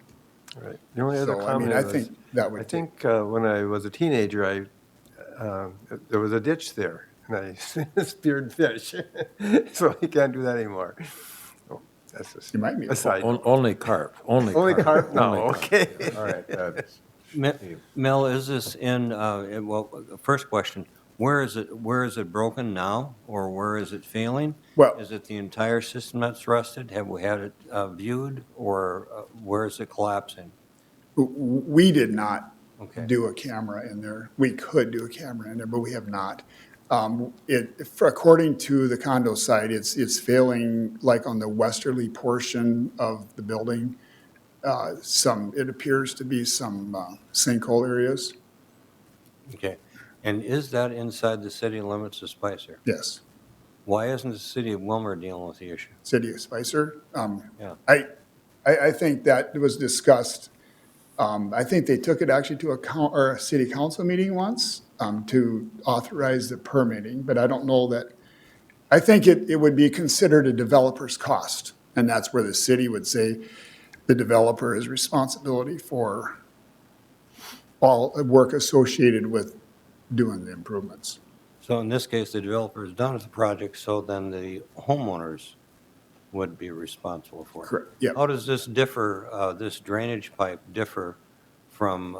Right. The only other So, I comment mean, I was, think that would. I think when I was a teenager, there was a ditch there, and I speared fish. So you can't do that anymore. Oh, that's just You might be. a side. Only carp, only Only carp? No, Only carp. okay. All right. Mel, is this well, first question, where is it broken now, or where is it failing? Well- Is it the entire system that's rusted? Have we had it viewed, or where is it collapsing? We did not Okay. do a camera in there. We could do a camera in there, but we have not. According to the condo site, it's failing like on the westerly portion of the building. It appears to be some sinkhole areas. Okay. And is that inside the city limits of Spicer? Yes, Why isn't the city of Wilmer dealing with the issue? City of Spicer. Yeah. I think that was discussed. I think they took it actually to a city council meeting once to authorize the permitting, but I don't know that. I think it would be considered a developer's cost, and that's where the city would say the developer is responsibility for all work associated with doing the improvements. So in this case, the developer is done with the project, so then the homeowners would be responsible for it. Correct, yeah. How does this differ, this drainage pipe differ from,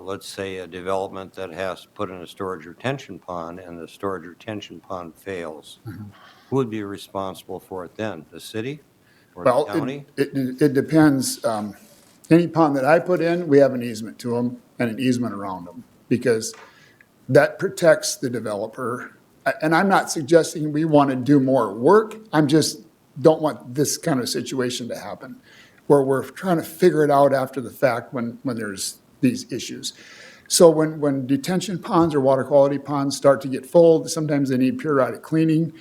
let's say, a development that has put in a storage retention pond and the storage retention pond fails? Mm-hmm. Who would be responsible for it then? The city or Well, the county? it depends. Any pond that I put in, we have an easement to them and an easement around them, because that protects the developer. And I'm not suggesting we want to do more work. I'm just don't want this kind of situation to happen, where we're trying to figure it out after the fact when there's these issues. So when detention ponds or water quality ponds start to get full, sometimes they need periodic cleaning.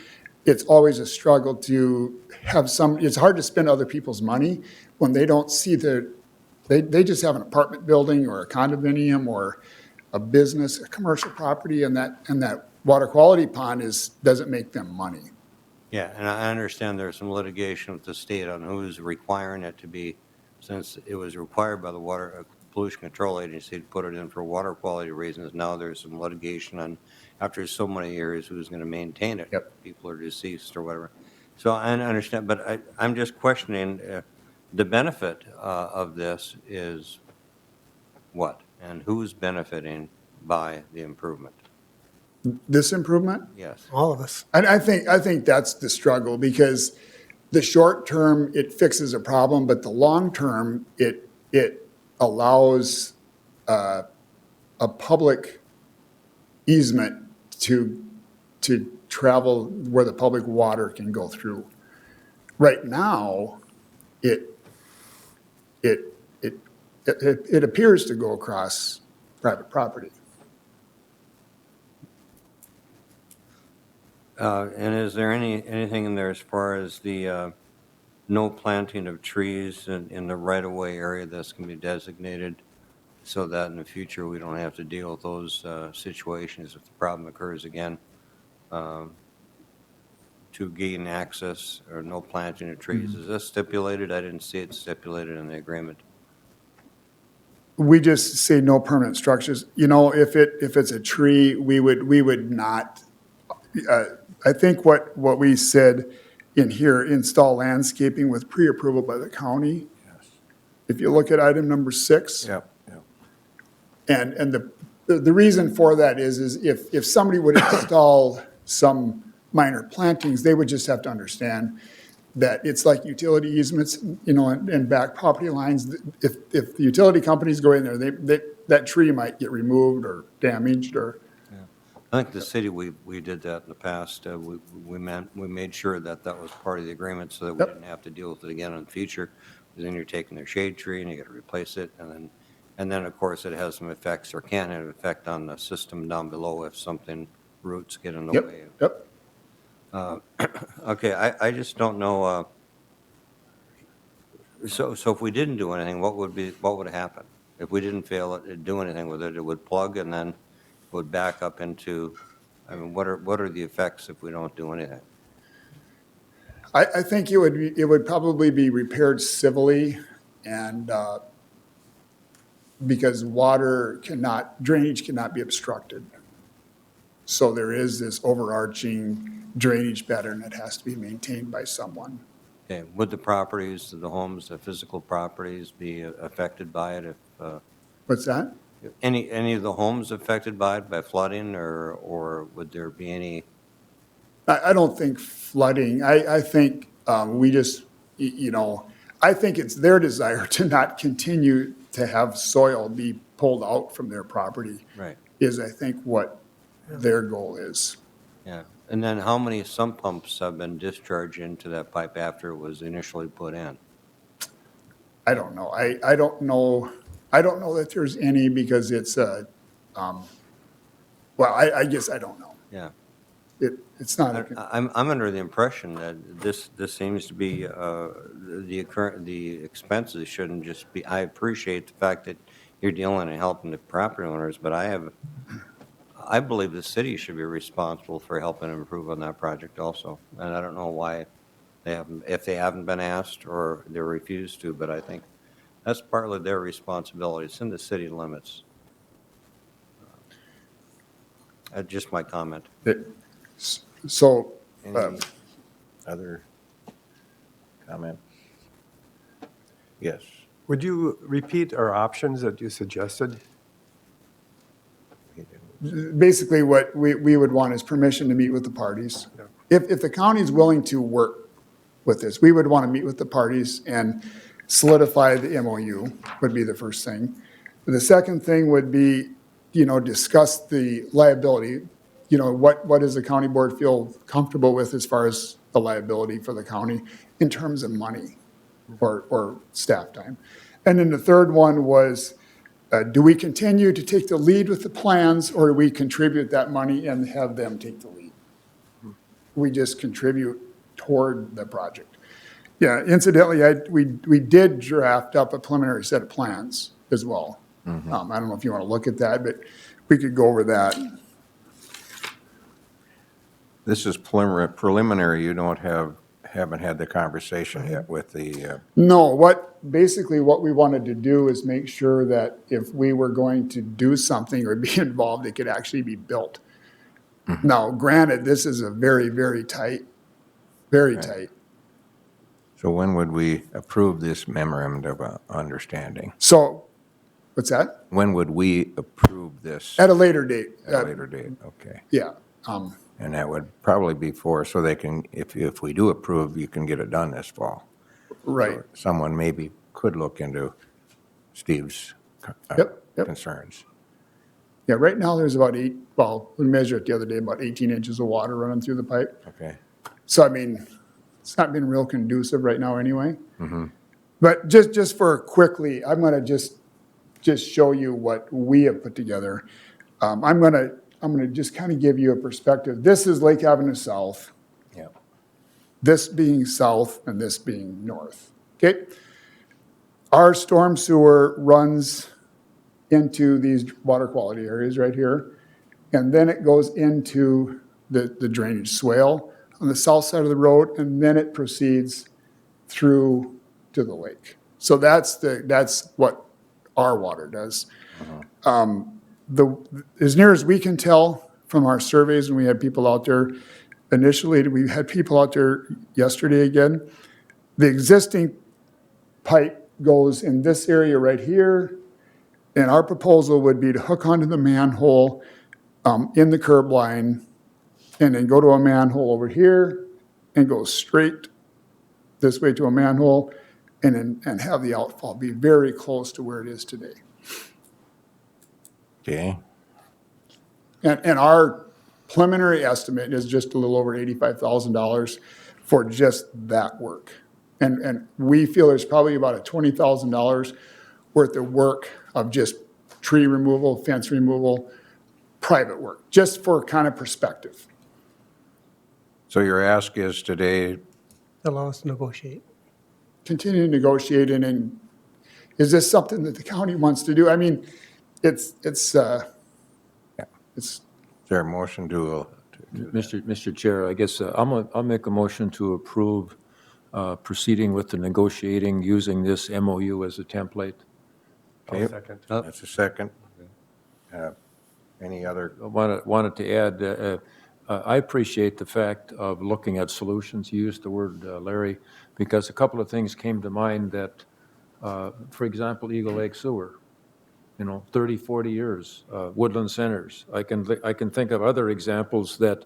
it's always a struggle to have it's hard to spend other people's money when they don't see they just have an apartment building or a condominium or a business, a commercial property, and that water quality pond doesn't make them money. Yeah, and I understand there's some litigation with the state on who's requiring it to be, since it was required by the Water Pollution Control Agency to put it in for water quality reasons. Now there's some litigation on, after so many years, who's going to maintain it. Yep. People are deceased or whatever. So I understand, but I'm just questioning, the benefit of this is what? And who's benefiting by the improvement? This improvement? Yes. All of us. And I think that's the struggle, because the short term, it fixes a problem, but the long term, it allows a public easement to travel where the public water can go through. Right now, it appears to go across private property. And is there anything in there as far as the no planting of trees in the right-of-way area that's going to be designated, so that in the future we don't have to deal with those situations if the problem occurs again, to gain access, or no planting of trees? Is this stipulated? I didn't see it stipulated in the agreement. We just say no permanent structures. You know, if it's a tree, we would not, I think what we said in here, install landscaping with pre-approval by the county. Yes. If you look at item number 6. Yep, yep. And the reason for that is if somebody would install some minor plantings, they would just have to understand that it's like utility easements, you know, and back property lines. If the utility companies go in there, that tree might get removed or damaged or. I think the city, we did that in the past. We made sure that was part of the agreement, so that we Yep. didn't have to deal with it again in the future. Because then you're taking their shade tree and you got to replace it, and then of course it has some effects, or can have an effect on the system down below if something, roots get in the Yep, way. yep. Okay, I just don't know. So if we didn't do anything, what would happen? If we didn't fail to do anything with it, it would plug and then would back up into, I mean, what are the effects if we don't do anything? I think it would probably be repaired civilly, and because drainage cannot be obstructed. So there is this overarching drainage pattern that has to be maintained by someone. Okay, would the properties, the homes, the physical properties be affected by it if, What's that? any of the homes affected by it, by flooding, or would there be any? I don't think flooding. I think we just, you know, I think it's their desire to not continue to have soil be pulled out from their property. Right. Is, I think, what their goal is. Yeah, and then how many sump pumps have been discharged into that pipe after it was initially put in? I don't know. I don't know. I don't know that there's any, because it's well, I guess I don't know. Yeah. It's not. I'm under the impression that this seems to be, the expenses shouldn't just be, I appreciate the fact that you're dealing and helping the property owners, but I believe the city should be responsible for helping improve on that project also. And I don't know why if they haven't been asked or they refused to, but I think that's partly their responsibility. It's in the city limits. Just my comment. So, Any other comment? Yes. Would you repeat our options that you suggested? basically what we would want is permission to meet with the parties. If the county is willing to work with this, we would want to meet with the parties and solidify the MOU would be the first thing. The second thing would be, discuss the liability. What does the county board feel comfortable with as far as the liability for the county in terms of money or staff time? And then the third one was, do we continue to take the lead with the plans, or do we contribute that money and have them take the lead? we just contribute toward the project. Yeah, incidentally, we did draft up a preliminary set of plans as well. I don't know if you want to look at that, but we could go over that. This is preliminary, you haven't had the conversation yet with the, No, basically what we wanted to do is make sure that if we were going to do something or be involved, it could actually be built. Now, granted, this is a very, very tight. so when would we approve this memorandum of understanding? So, what's that? When would we approve this? At a later date. At a later date, okay. Yeah. And that would probably be so they can, if we do approve, you can get it done this fall. Right. Or someone maybe could look into Steve's Yep. concerns. Yeah, right now there's about we measured it the other day, about 18 inches of water running through the pipe. Okay. So, I mean, it's not been real conducive right now anyway. But just for quickly, I'm going to just show you what we have put together. I'm going to just kind of give you a perspective. This is Lake Avenue South. Yeah. This being south and this being north. Okay? Our storm sewer runs into these water quality areas right here, and then it goes into the drainage swale on the south side of the road, and then it proceeds through to the lake. So that's what our water does. As near as we can tell from our surveys, when we had people out there initially, we had people out there yesterday again. The existing pipe goes in this area right here, and our proposal would be to hook onto the manhole in the curb line, and then go to a manhole over here, and go straight this way to a manhole, and have the outfall be very close to where it is today. Okay. And our preliminary estimate is just a little over $85,000 for just that work. And we feel there's probably about a $20,000 worth of work of just tree removal, fence removal, private work, just for kind of perspective. So your ask is today, Allow us to negotiate. Continue negotiating, and is this something that the county wants to do? I mean, it's is there a motion to Mr. Chair, I guess I'll make a motion to approve proceeding with the negotiating using this MOU as a template. okay, that's a second. Any other? I wanted to add, I appreciate the fact of looking at solutions. You used the word, Larry, because a couple of things came to mind that, for example, Eagle Lake Sewer, 30, 40 years, Woodland Centers. I can think of other examples that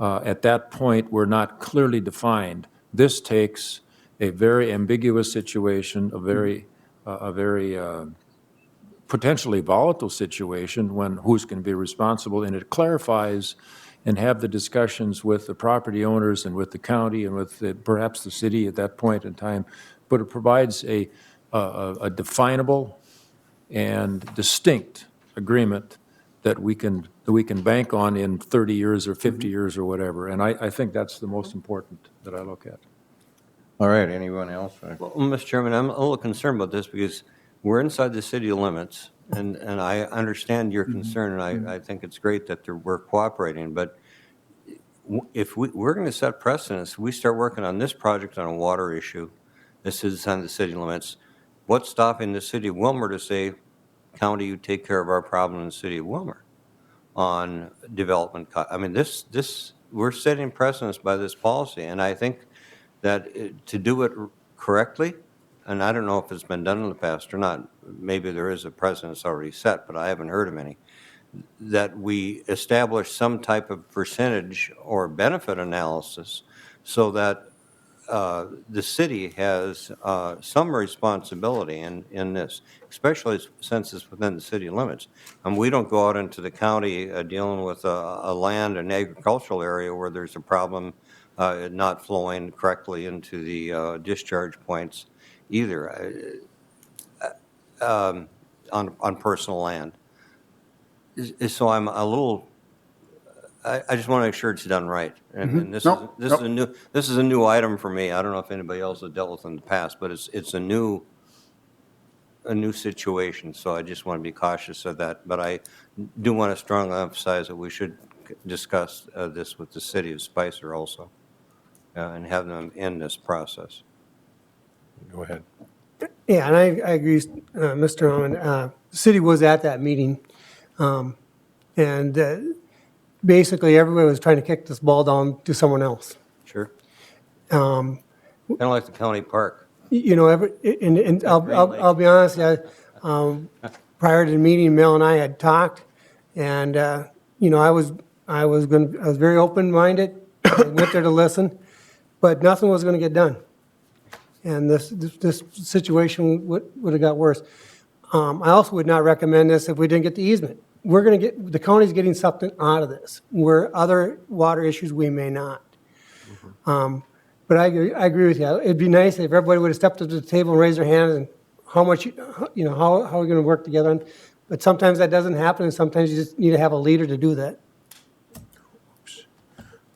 at that point were not clearly defined. This takes a very ambiguous situation, a very potentially volatile situation when who's going to be responsible, and it clarifies and have the discussions with the property owners and with the county and with perhaps the city at that point in time. But it provides a definable and distinct agreement that we can bank on in 30 years or 50 years or whatever. And I think that's the most important that I look at. All right, anyone else? Well, Mr. Chairman, I'm a little concerned about this because we're inside the city limits, and I understand your concern, and I think it's great that we're cooperating, but if we're going to set precedents, we start working on this project on a water issue, this is on the city limits, what's stopping the city of Wilmer to say, county, you take care of our problem in the city of Wilmer on development? I mean, we're setting precedents by this policy, and I think that to do it correctly, and I don't know if it's been done in the past or not, maybe there is a precedent that's already set, but I haven't heard of any, that we establish some type of percentage or benefit analysis so that the city has some responsibility in this, especially since it's within the city limits. And we don't go out into the county dealing with a land and agricultural area where there's a problem not flowing correctly into the discharge points either on personal land. So I'm a little I just want to make sure it's done right. And this is, Nope, this is a new item for me. I don't know if anybody else has dealt with it in the past, but it's a new situation, so I just want to be cautious of that. But I do want to strongly emphasize that we should discuss this with the city of Spicer also, and have them end this process. Go ahead. Yeah, and I agree, Mr. Norman. The city was at that meeting, and basically everybody was trying to kick this ball down to someone else. Sure. Kind of like the county park. You know, and I'll be honest, prior to the meeting, Mel and I had talked, and, you know, I was very open-minded, I went there to listen, but nothing was gonna get done. And this situation would have got worse. I also would not recommend this if we didn't get the easement. The county's getting something out of this, where other water issues we may not. But I agree with you. It'd be nice if everybody would have stepped up to the table and raised their hand and how much, you know, how are we going to work together? But sometimes that doesn't happen, and sometimes you just need to have a leader to do that.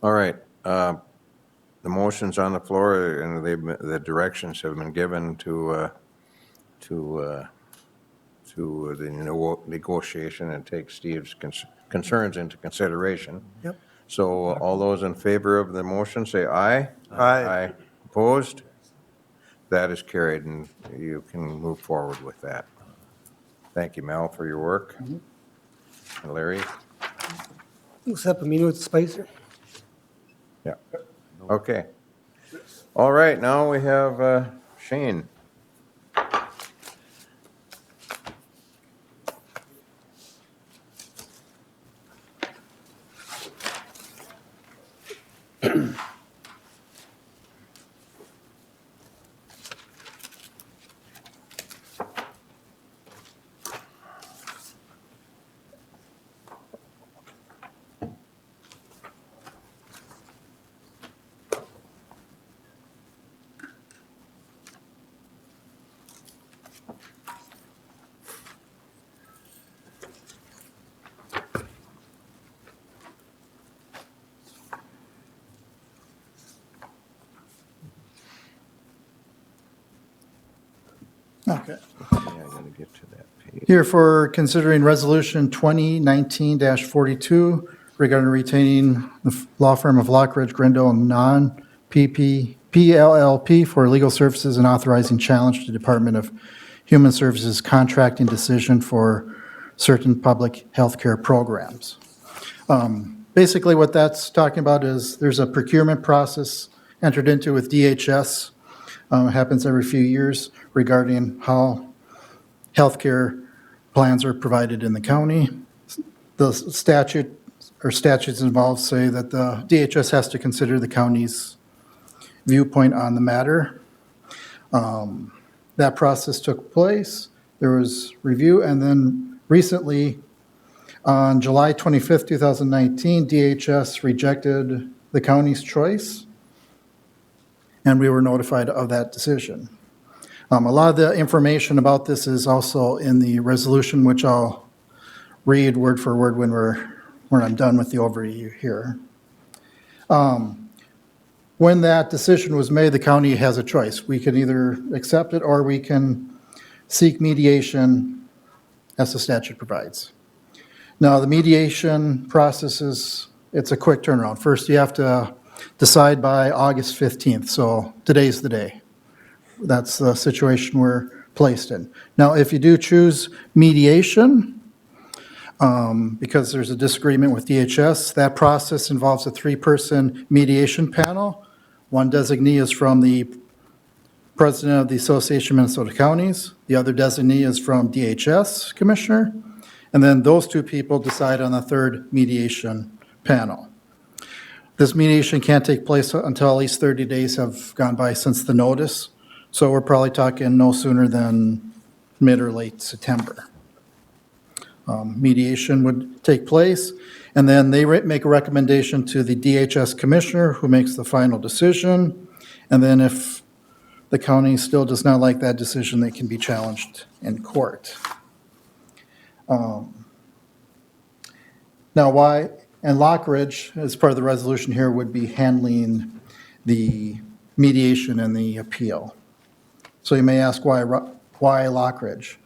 All right. The motion's on the floor, and the directions have been given to the negotiation and take Steve's concerns into consideration. Yep. So all those in favor of the motion, say aye. Aye. Opposed? That is carried, and you can move forward with that. Thank you, Mel, for your work. And Larry? We'll set up a meeting with Spicer. Yeah. Okay. All right, now we have Shane. Okay. I gotta get to that page. Here for considering Resolution 2019-42 regarding retaining the law firm of Lockridge, Grindle, and non-PLLP for legal services and authorizing challenge to Department of Human Services contracting decision for certain public health care programs. Basically, what that's talking about is there's a procurement process entered into with DHS. It happens every few years regarding how healthcare plans are provided in the county. The statutes involved say that the DHS has to consider the county's viewpoint on the matter. That process took place. There was review, and then recently, on July 25th, 2019, DHS rejected the county's choice, and we were notified of that decision. A lot of the information about this is also in the resolution, which I'll read word for word when I'm done with the overview here. When that decision was made, the county has a choice. We can either accept it or we can seek mediation as the statute provides. Now, the mediation process it's a quick turnaround. First, you have to decide by August 15th, so today's the day. That's the situation we're placed in. Now, if you do choose mediation, because there's a disagreement with DHS, that process involves a 3-person mediation panel. One designee is from the president of the Association of Minnesota Counties. The other designee is from DHS commissioner. And then those 2 people decide on the 3rd mediation panel. This mediation can't take place until at least 30 days have gone by since the notice. So we're probably talking no sooner than mid or late September. Mediation would take place, and then they make a recommendation to the DHS commissioner, who makes the final decision. And then if the county still does not like that decision, they can be challenged in court. Now, why And Lockridge, as part of the resolution here, would be handling the mediation and the appeal. So you may ask why Lockridge?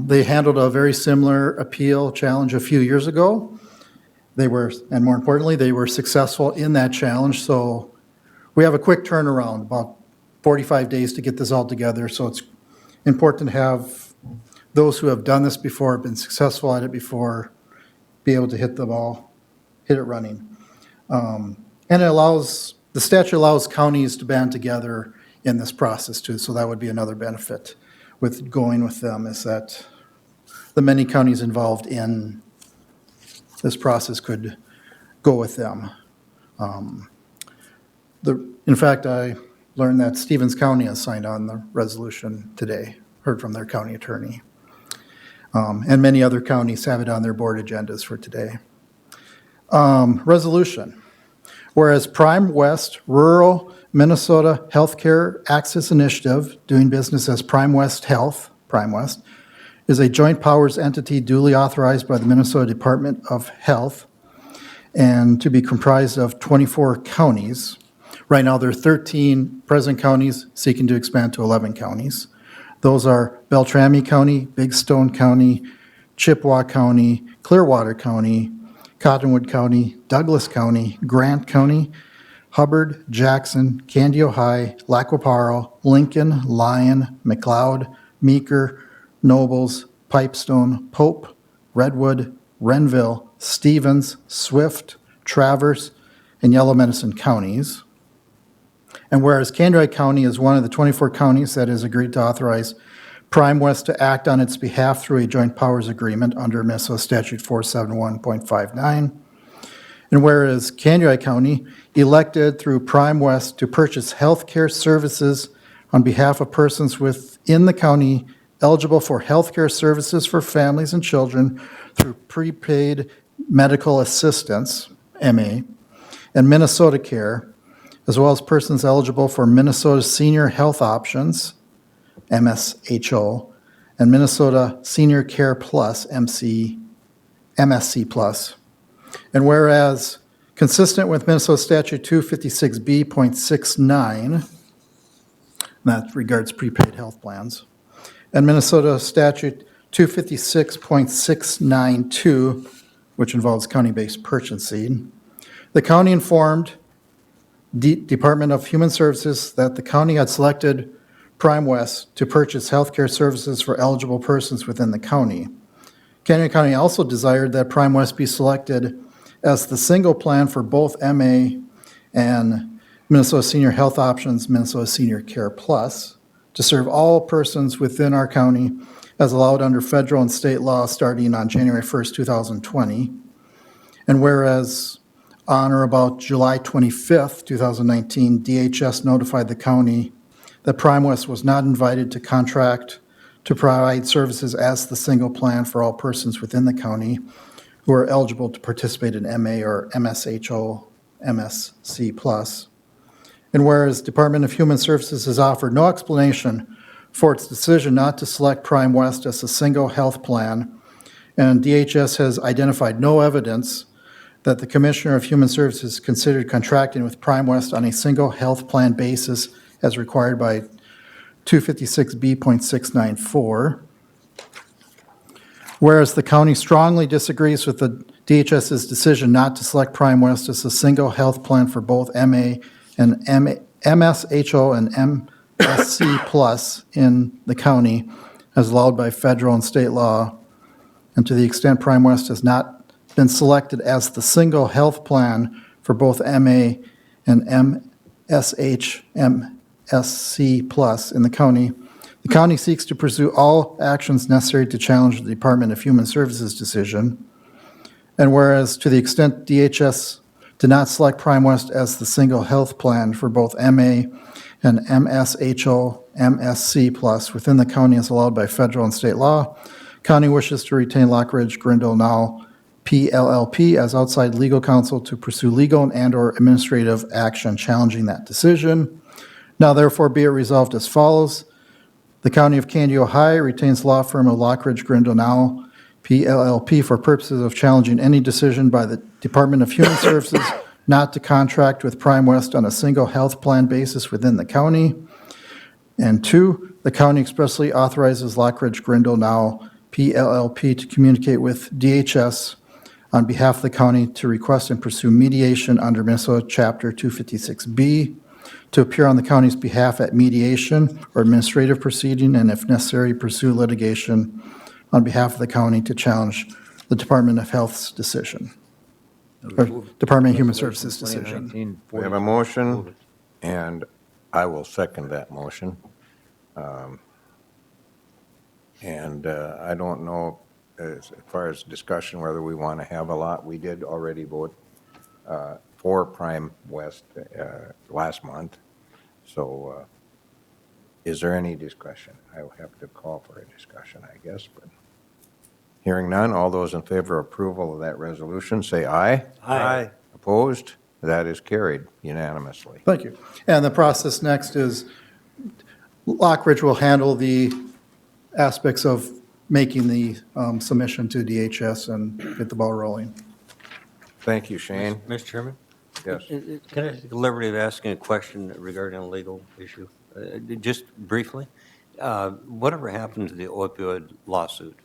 They handled a very similar appeal challenge a few years ago. They were, and more importantly, they were successful in that challenge. So we have a quick turnaround, about 45 days to get this all together. So it's important to have those who have done this before, been successful at it before, be able to hit the ball, hit it running. And the statute allows counties to band together in this process too. So that would be another benefit with going with them, is that the many counties involved in this process could go with them. In fact, I learned that Stevens County has signed on the resolution today, heard from their county attorney. And many other counties have it on their board agendas for today. Resolution. Whereas Prime West Rural Minnesota Healthcare Access Initiative, doing business as Prime West Health, Prime West, is a joint powers entity duly authorized by the Minnesota Department of Health and to be comprised of 24 counties. Right now, there are 13 present counties, seeking to expand to 11 counties. Those are Beltrami County, Big Stone County, Chippewa County, Clearwater County, Cottonwood County, Douglas County, Grant County, Hubbard, Jackson, Candy, Ohio, Lac-Qui-Parle, Lincoln, Lyon, McLeod, Meeker, Nobles, Pipestone, Pope, Redwood, Renville, Stevens, Swift, Traverse, and Yellow Medicine counties. And whereas Candy County is one of the 24 counties that has agreed to authorize Prime West to act on its behalf through a joint powers agreement under Minnesota Statute 471.59. And whereas Candy County elected through Prime West to purchase health care services on behalf of persons within the county eligible for health care services for families and children through prepaid medical assistance, MA, and Minnesota Care, as well as persons eligible for Minnesota Senior Health Options, MSHO, and Minnesota Senior Care Plus, MSC Plus. And whereas, consistent with Minnesota Statute 256B.69, that regards prepaid health plans, and Minnesota Statute 256.692, which involves county-based purchasing, the county informed Department of Human Services that the county had selected Prime West to purchase healthcare services for eligible persons within the county. Canyon County also desired that Prime West be selected as the single plan for both MA and Minnesota Senior Health Options, Minnesota Senior Care Plus, to serve all persons within our county as allowed under federal and state law starting on January 1st, 2020. And whereas on or about July 25th, 2019, DHS notified the county that Prime West was not invited to contract to provide services as the single plan for all persons within the county who are eligible to participate in MA or MSHO, MSC+. And whereas Department of Human Services has offered no explanation for its decision not to select Prime West as a single health plan, and DHS has identified no evidence that the Commissioner of Human Services considered contracting with Prime West on a single health plan basis as required by 256B.694. Whereas the county strongly disagrees with the DHS's decision not to select Prime West as a single health plan for both MA and MSHO and MSC Plus in the county as allowed by federal and state law, and to the extent Prime West has not been selected as the single health plan for both MA and MSH, MSC Plus in the county seeks to pursue all actions necessary to challenge the Department of Human Services decision. And whereas to the extent DHS did not select Prime West as the single health plan for both MA and MSHO, MSC Plus within the county as allowed by federal and state law, county wishes to retain Lockridge Grindle now PLLP as outside legal counsel to pursue legal and/or administrative action challenging that decision. Now therefore be it resolved as follows. The County of Candy, Ohio retains law firm of Lockridge Grindle now PLLP, for purposes of challenging any decision by the Department of Human Services not to contract with Prime West on a single health plan basis within the county. And 2, the county expressly authorizes Lockridge Grindle Now PLLP to communicate with DHS on behalf of the county to request and pursue mediation under Minnesota Chapter 256B, to appear on the county's behalf at mediation or administrative proceeding, and if necessary, pursue litigation on behalf of the county to challenge the Department of Health's decision, or Department of Human Services decision. 2019-40. We have a motion, and I will second that motion. I don't know, as far as discussion, whether we want to have a lot. We did already vote for Prime West last month. So is there any discussion? I will have to call for a discussion, I guess. But hearing none, all those in favor of approval of that resolution, say aye. Aye. Opposed? That is carried unanimously. Thank you. And the process next is Lockridge will handle the aspects of making the submission to DHS and get the ball rolling. Thank you, Shane. Mr. Chairman? Yes. Can I take the liberty of asking a question regarding a legal issue? Just briefly, whatever happened to the opioid lawsuit?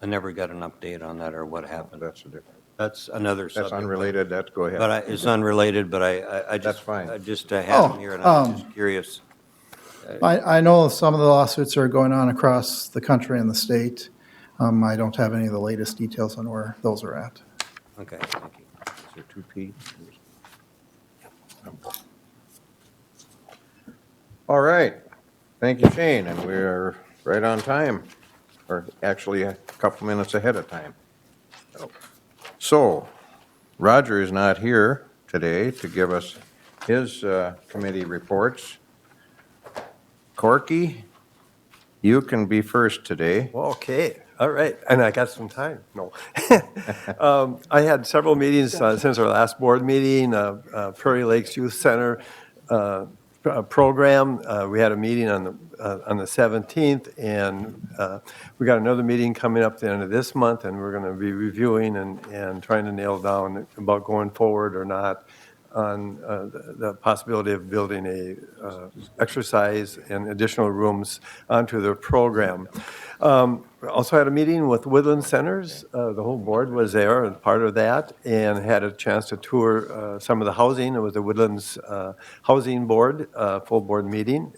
I never got an update on that or what happened. That's a different. That's another That's subject. unrelated. That's, go ahead. But it's unrelated, but I just. That's fine. I just had him here and I was just curious. I know some of the lawsuits are going on across the country and the state. I don't have any of the latest details on where those are at. Okay, thank you. Is there 2P? All right. Thank you, Shane, and we're right on time, or actually a couple minutes ahead of time. So, Roger is not here today to give us his committee reports. Corky, you can be first today. Okay, all right, and I got some time, no. I had several meetings since our last board meeting, Prairie Lakes Youth Center program. We had a meeting on the 17th, and we got another meeting coming up at the end of this month, and we're going to be reviewing and trying to nail down about going forward or not on the possibility of building a exercise and additional rooms onto the program. Also had a meeting with Woodland Centers. The whole board was there and part of that, and had a chance to tour some of the housing. It was the Woodlands Housing Board, full board meeting.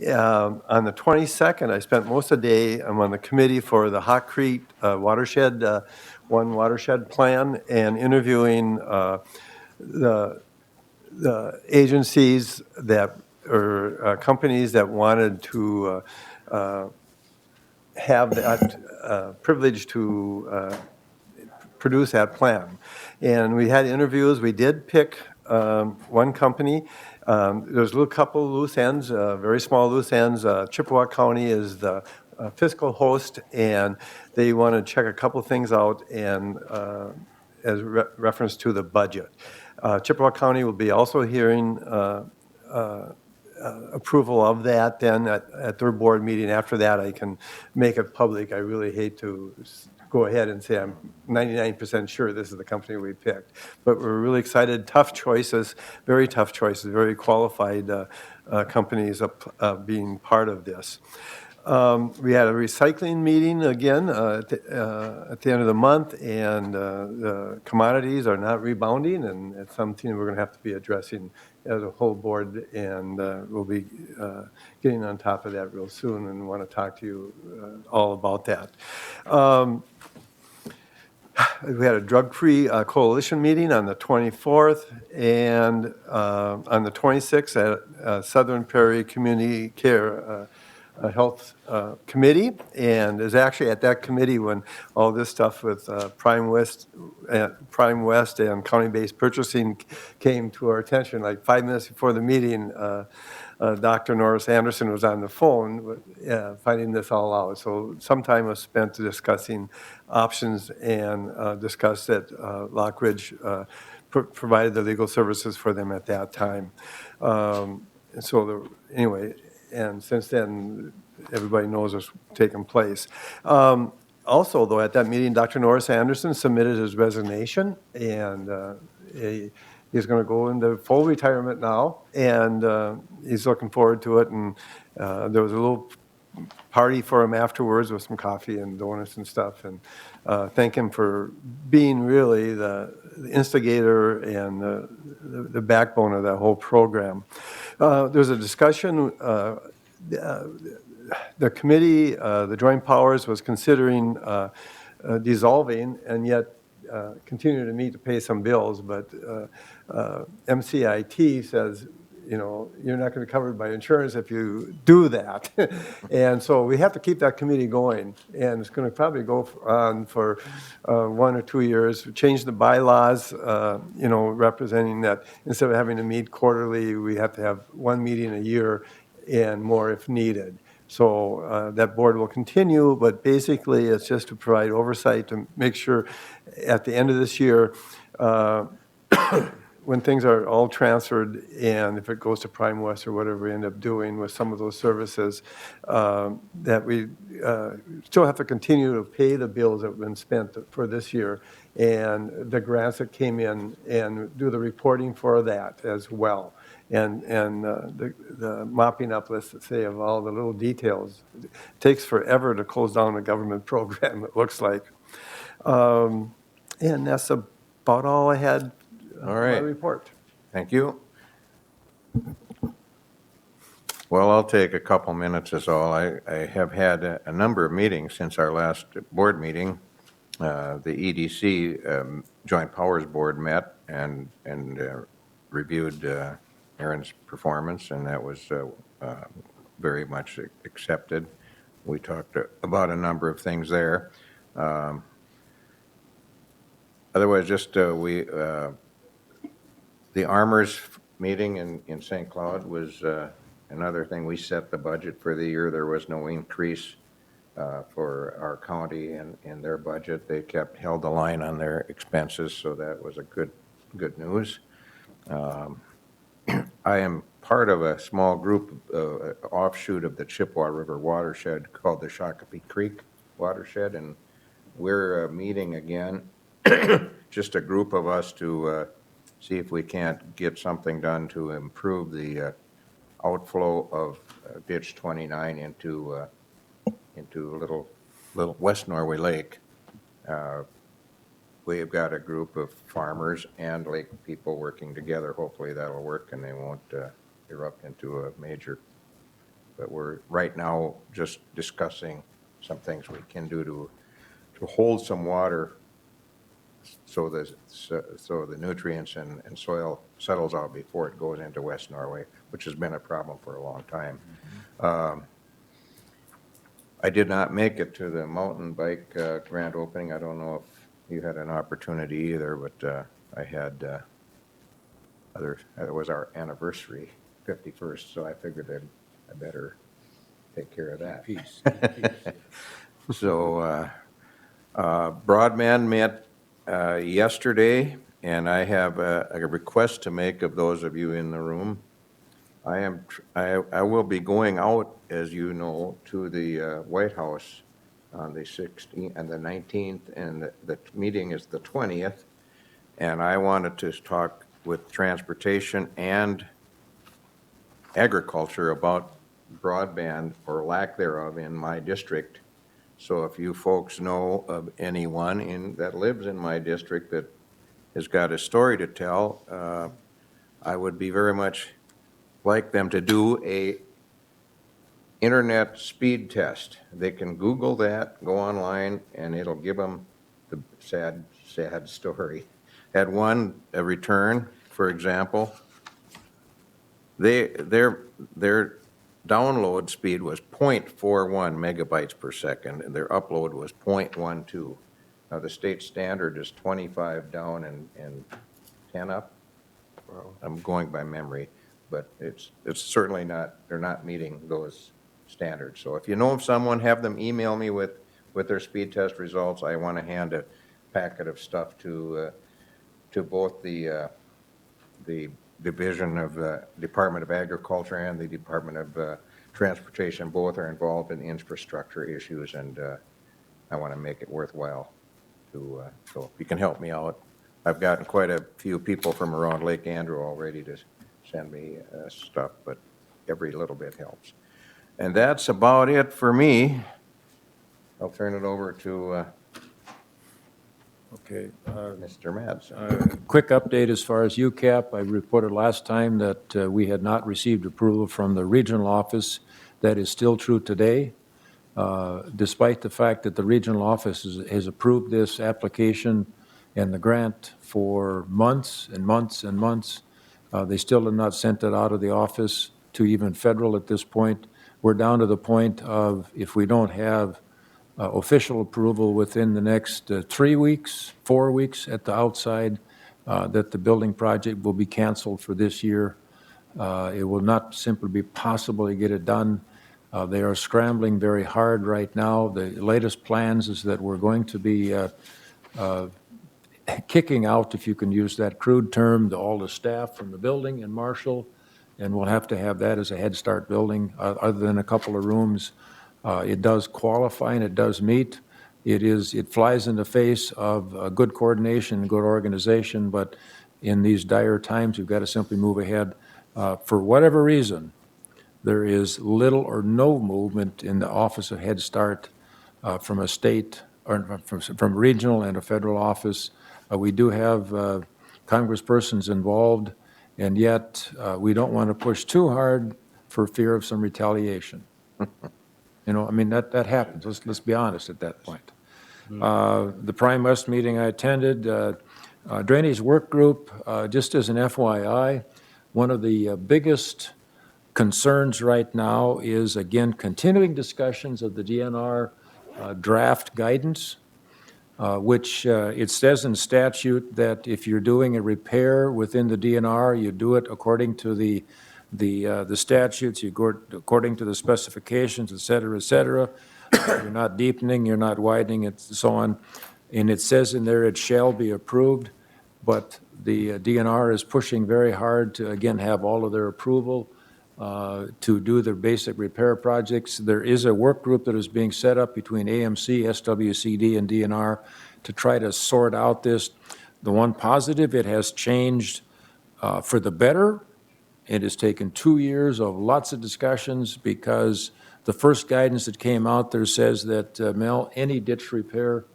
On the 22nd, I spent most of the day, I'm on the committee for the Hot Creek watershed, one watershed plan, and interviewing the agencies that, or companies that wanted to have that privilege to produce that plan. And we had interviews. We did pick one company. There's a little couple loose ends, very small loose ends. Chippewa County is the fiscal host, and they want to check a couple things out and as reference to the budget. Chippewa County will be also hearing approval of that then at their board meeting. After that, I can make it public. I really hate to go ahead and say I'm 99% sure this is the company we picked. But we're really excited. Tough choices, very qualified companies being part of this. We had a recycling meeting again at the end of the month, and the commodities are not rebounding, and it's something we're going to have to be addressing as a whole board, and we'll be getting on top of that real soon and want to talk to you all about that. We had a drug-free coalition meeting on the 24th, and on the 26th at Southern Prairie Community Care Health Committee, and is actually at that committee when all this stuff with Prime West and county-based purchasing came to our attention. Like 5 minutes before the meeting, Dr. Norris Anderson was on the phone finding this all out. So some time was spent discussing options, and discussed that Lockridge provided the legal services for them at that time. Anyway, and since then, everybody knows what's taken place. Also, though, at that meeting, Dr. Norris Anderson submitted his resignation, and he's going to go into full retirement now, and he's looking forward to it. And there was a little party for him afterwards with some coffee and donuts and stuff, and thank him for being really the instigator and the backbone of that whole program. There's a discussion. The committee, the Joint Powers, was considering dissolving and yet continue to meet to pay some bills, but MCIT says, you know, you're not going to be covered by insurance if you do that. And so we have to keep that committee going, and it's going to probably go on for 1 or 2 years. Change the bylaws, you know, representing that instead of having to meet quarterly, we have to have 1 meeting a year and more if needed. So that board will continue, but basically it's just to provide oversight to make sure at the end of this year, when things are all transferred, and if it goes to Prime West or whatever we end up doing with some of those services, that we still have to continue to pay the bills that have been spent for this year and the grants that came in, and do the reporting for that as well. And the mopping up, let's say, of all the little details. It takes forever to close down a government program, it looks like. And that's about all I had. All right. My report. Thank you. Well, I'll take a couple minutes is all. I have had a number of meetings since our last board meeting. The EDC Joint Powers Board met and reviewed Aaron's performance, and that was very much accepted. We talked about a number of things there. Otherwise, just the Armors meeting in St. Cloud was another thing. We set the budget for the year. There was no increase for our county in their budget. They held the line on their expenses, so that was a good news. I am part of a small group, offshoot of the Chippewa River watershed called the Shakopee Creek watershed, and we're meeting again, just a group of us to see if we can't get something done to improve the outflow of ditch 29 into little West Norway Lake. We have got a group of farmers and lake people working together. Hopefully that'll work and they won't erupt into a major. But we're right now just discussing some things we can do to hold some water so the nutrients and soil settles out before it goes into West Norway, which has been a problem for a long time. I did not make it to the mountain bike grand opening. I don't know if you had an opportunity either, but I had it was our anniversary, 51st, so I figured that I better take care of that. Peace. So Broadband met yesterday, and I have a request to make of those of you in the room. I will be going out, as you know, to the White House on the 16th and the 19th, and the meeting is the 20th, and I wanted to talk with transportation and agriculture about broadband or lack thereof in my district. So if you folks know of anyone that lives in my district that has got a story to tell, I would be very much like them to do a internet speed test. They can Google that, go online, and it'll give them the sad story. Had one a return, for example, their download speed was 0.41 megabytes per second, and their upload was 0.12. Now, the state standard is 25 down and 10 up. I'm going by memory, but it's certainly not, they're not meeting those standards. So if you know of someone, have them email me with their speed test results. I want to hand a packet of stuff to both the Division of the Department of Agriculture and the Department of Transportation. Both are involved in infrastructure issues, and I want to make it worthwhile to, so if you can help me out. I've gotten quite a few people from around Lake Andrew already to send me stuff, but every little bit helps. And that's about it for me. I'll turn it over to Okay. Mr. Madsen. Quick update as far as UCAP. I reported last time that we had not received approval from the regional office. That is still true today. Despite the fact that the regional office has approved this application and the grant for months and months and months, they still have not sent it out of the office to even federal at this point. We're down to the point of, if we don't have official approval within the next 3 weeks, 4 weeks at the outside, that the building project will be canceled for this year. It will not simply be possible to get it done. They are scrambling very hard right now. The latest plans is that we're going to be kicking out, if you can use that crude term, all the staff from the building and Marshall, and we'll have to have that as a Head Start building. Other than a couple of rooms, it does qualify and it does meet. It flies in the face of good coordination and good organization, but in these dire times, we've got to simply move ahead. For whatever reason, there is little or no movement in the Office of Head Start from a state, or from regional and a federal office. We do have congresspersons involved, and yet we don't want to push too hard for fear of some retaliation. You know, I mean, that happens. Let's be honest at that point. The Prime West meeting I attended, Drainage Work Group, just as an FYI, one of the biggest concerns right now is, again, continuing discussions of the DNR draft guidance, which it says in statute that if you're doing a repair within the DNR, you do it according to the statutes, you go according to the specifications, et cetera, et cetera. You're not deepening, you're not widening, and so on. And it says in there it shall be approved, but the DNR is pushing very hard to, again, have all of their approval to do their basic repair projects. There is a work group that is being set up between AMC, SWCD, and DNR to try to sort out this. The one positive, it has changed for the better. It has taken 2 years of lots of discussions, because the first guidance that came out there says that, Mel, any ditch repair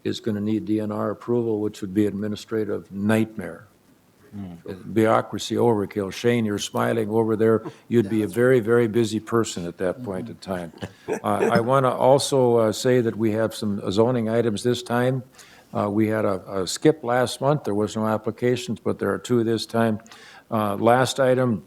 is going to need DNR approval, which would be administrative nightmare. Bureaucracy overkill. Shane, you're smiling over there. You'd be a very, very busy person at that point in time. I want to also say that we have some zoning items this time. We had a skip last month. There was no applications, but there are 2 this time. Last item,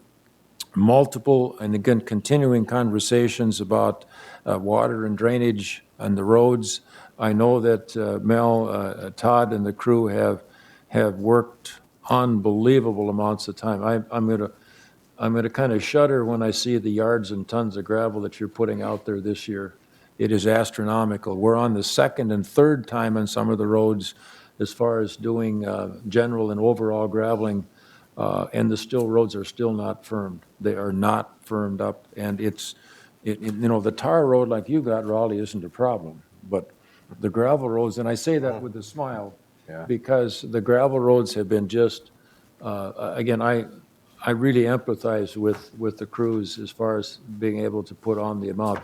multiple, and again, continuing conversations about water and drainage on the roads. I know that Mel, Todd, and the crew have worked unbelievable amounts of time. I'm gonna kind of shudder when I see the yards and tons of gravel that you're putting out there this year. It is astronomical. We're on the 2nd and 3rd time on some of the roads as far as doing general and overall graveling, and the still roads are still not firmed. They are not firmed up, and you know, the tar road like you got, Raleigh, isn't a problem, but the gravel roads, and I say that with a smile, because the gravel roads have been just, again, I really empathize with the crews as far as being able to put on the amount.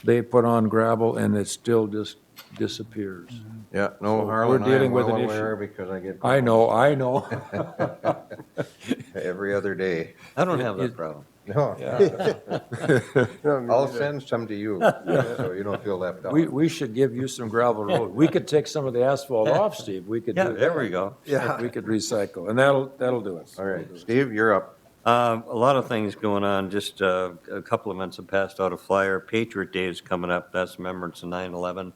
They put on gravel and it still just disappears. Yeah, no, So Harlan, we're dealing I'm with well an aware issue. because I get. I know. Every other day. I don't have that problem. No. I'll send some to you, so you don't feel left out. We should give you some gravel road. We could take some of the asphalt off, Steve. We could do Yeah, that. there we go. We could recycle, and that'll do it. All right, Steve, you're up. A lot of things going on. Just a couple of months have passed out a flyer. Patriot Day is coming up. That's remembrance of 9/11.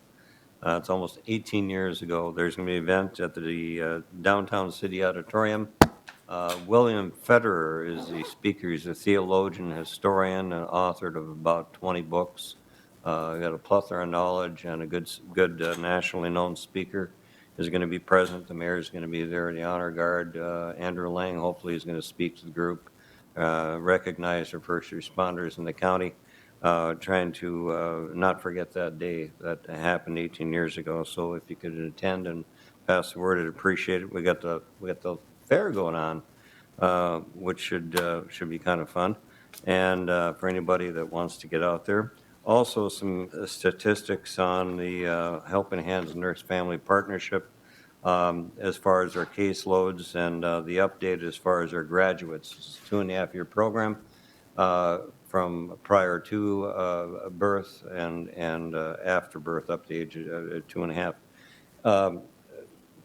It's almost 18 years ago. There's going to be an event at the Downtown City Auditorium. William Federer is the speaker. He's a theologian, historian, and authored of about 20 books. Got a plethora of knowledge, and a good nationally known speaker is going to be present. The mayor is going to be there, the honor guard. Andrew Lang hopefully is going to speak to the group, recognize our first responders in the county. trying to not forget that day that happened 18 years ago. So if you could attend and pass the word, I'd appreciate it. We got the fair going on, which should be kind of fun, and for anybody that wants to get out there. Also, some statistics on the Helping Hands Nurse Family Partnership as far as our caseloads, and the update as far as our graduates. It's a 2.5-year program from prior to birth and after birth up to age 2.5.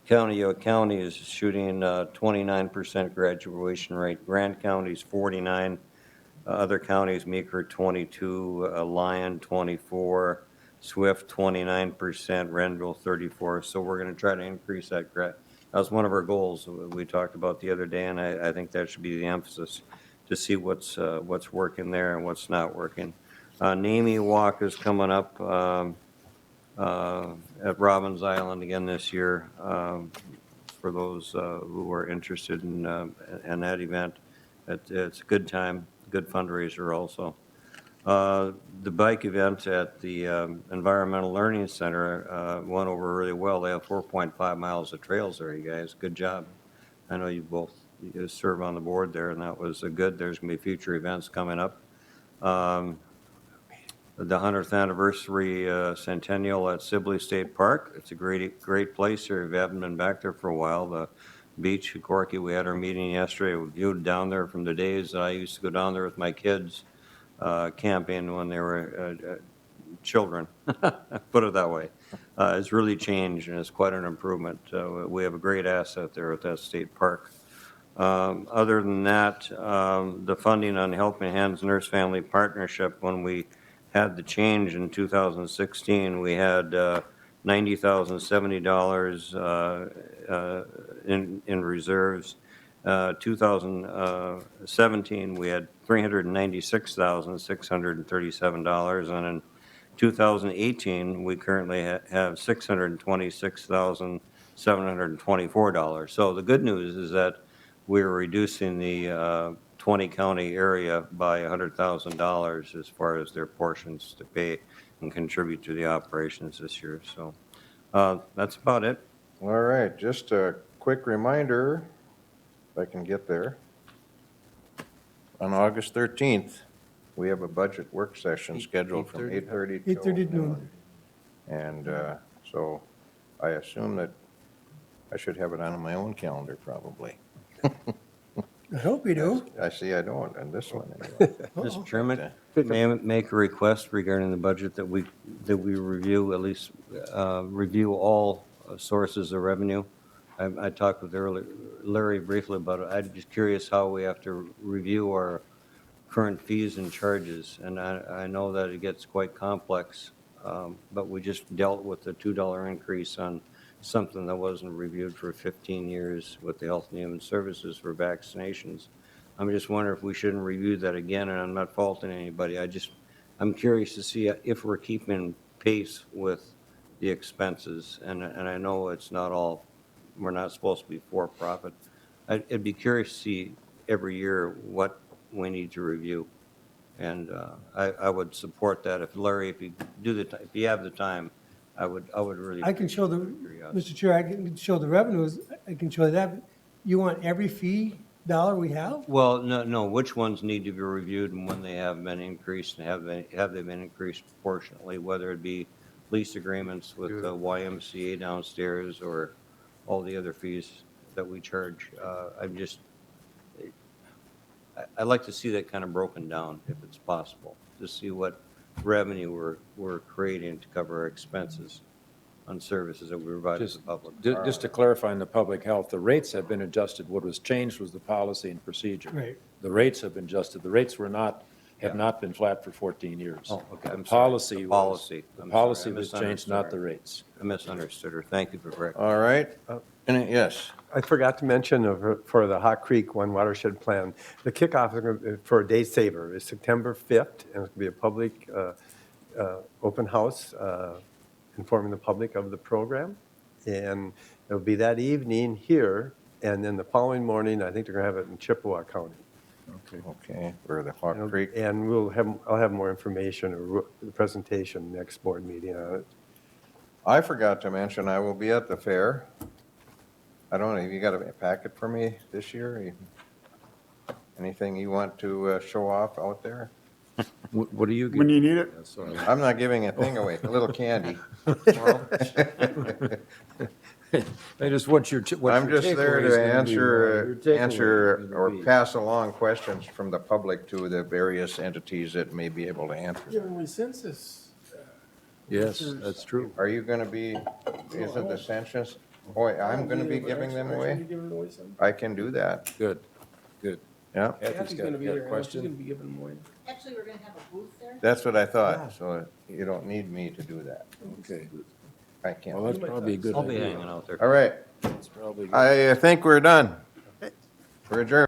County is shooting 29% graduation rate. Grant County's 49. Other counties, Meeker 22, Lyon 24, Swift 29%, Renville 34. So we're going to try to increase that. That was one of our goals we talked about the other day, and I think that should be the emphasis to see what's working there and what's not working. NAMI Walk is coming up at Robbins Island again this year for those who are interested in that event. It's a good time. Good fundraiser also. The bike event at the Environmental Learning Center went over really well. They have 4.5 miles of trails there, you guys. Good job. I know you both serve on the board there, and that was good. There's going to be future events coming up. The 100th anniversary centennial at Sibley State Park. It's a great place here. If you haven't been back there for a while, the beach, Corky, we had our meeting yesterday. We viewed down there from the days that I used to go down there with my kids camping when they were children, put it that way. It's really changed, and it's quite an improvement. We have a great asset there at that state park. Other than that, the funding on Helping Hands Nurse Family Partnership, when we had the change in 2016, we had $90,070 in reserves. 2017, we had $396,637, and in 2018, we currently have $626,724. So the good news is that we're reducing the 20-county area by $100,000 as far as their portions to pay and contribute to the operations this year. So that's about it. All right, just a quick reminder, if I can get there. On August 13th, we have a budget work session scheduled from 8:30 to 8:30 to noon. And so I assume that I should have it on my own calendar probably. I hope you do. I see I don't, and this one anyway. Mr. Chairman, may I make a request regarding the budget that we review, at least review all sources of revenue? I talked with Larry briefly about it. I'm just curious how we have to review our current fees and charges. And I know that it gets quite complex, but we just dealt with the $2 increase on something that wasn't reviewed for 15 years with the Health and Human Services for vaccinations. I'm just wondering if we shouldn't review that again, and I'm not faulting anybody. I'm curious to see if we're keeping pace with the expenses, and I know it's not all, we're not supposed to be for-profit. I'd be curious to see every year what we need to review, and I would support that. If Larry, if you have the time, I would really. I can show Mr. Chair, I can show the revenues, I can show that. You want every fee dollar we have? Well, no, which ones need to be reviewed and when they have been increased, and have they been increased proportionately, whether it be lease agreements with the YMCA downstairs or all the other fees that we charge. I'd like to see that kind of broken down if it's possible, to see what revenue we're creating to cover our expenses on services that we provide to the public. Just to clarify in the public health, the rates have been adjusted. What was changed was the policy and procedure. Right. The rates have been adjusted. The rates have not been flat for 14 years. Oh, okay, The I'm sorry. policy The was- policy. The I'm policy sorry, I was changed, not the misunderstood. rates. I misunderstood her. Thank you for correcting. All right, yes. I forgot to mention for the Hot Creek One Watershed Plan, the kickoff for a day saver is September 5th, and it's going to be a public open house informing the public of the program. And it'll be that evening here, and then the following morning, I think they're going to have it in Chippewa County. Okay, where the Hawk Creek. And I'll have more information, or the presentation next board meeting on it. I forgot to mention, I will be at the fair. I don't know, have you got a packet for me this year? Anything you want to show off out there? What do you get? When you need it? Yeah, sorry. I'm not giving a thing away, a little candy. I just want your, I'm just there to answer or pass along questions from the public to the various entities that may be able to answer. Generally census. Yes, that's true. Are you gonna be, is it the census? Boy, I'm gonna be giving them away? I can do that, Good, good. yeah. Kathy's got a question. be giving them away. Actually, we're going to have a booth there. That's what I thought, so you don't need me to do that. Okay. I can't. Well, that's probably a good I'll be idea. hanging out there. All right, That's probably good. I think we're done. We're adjourned.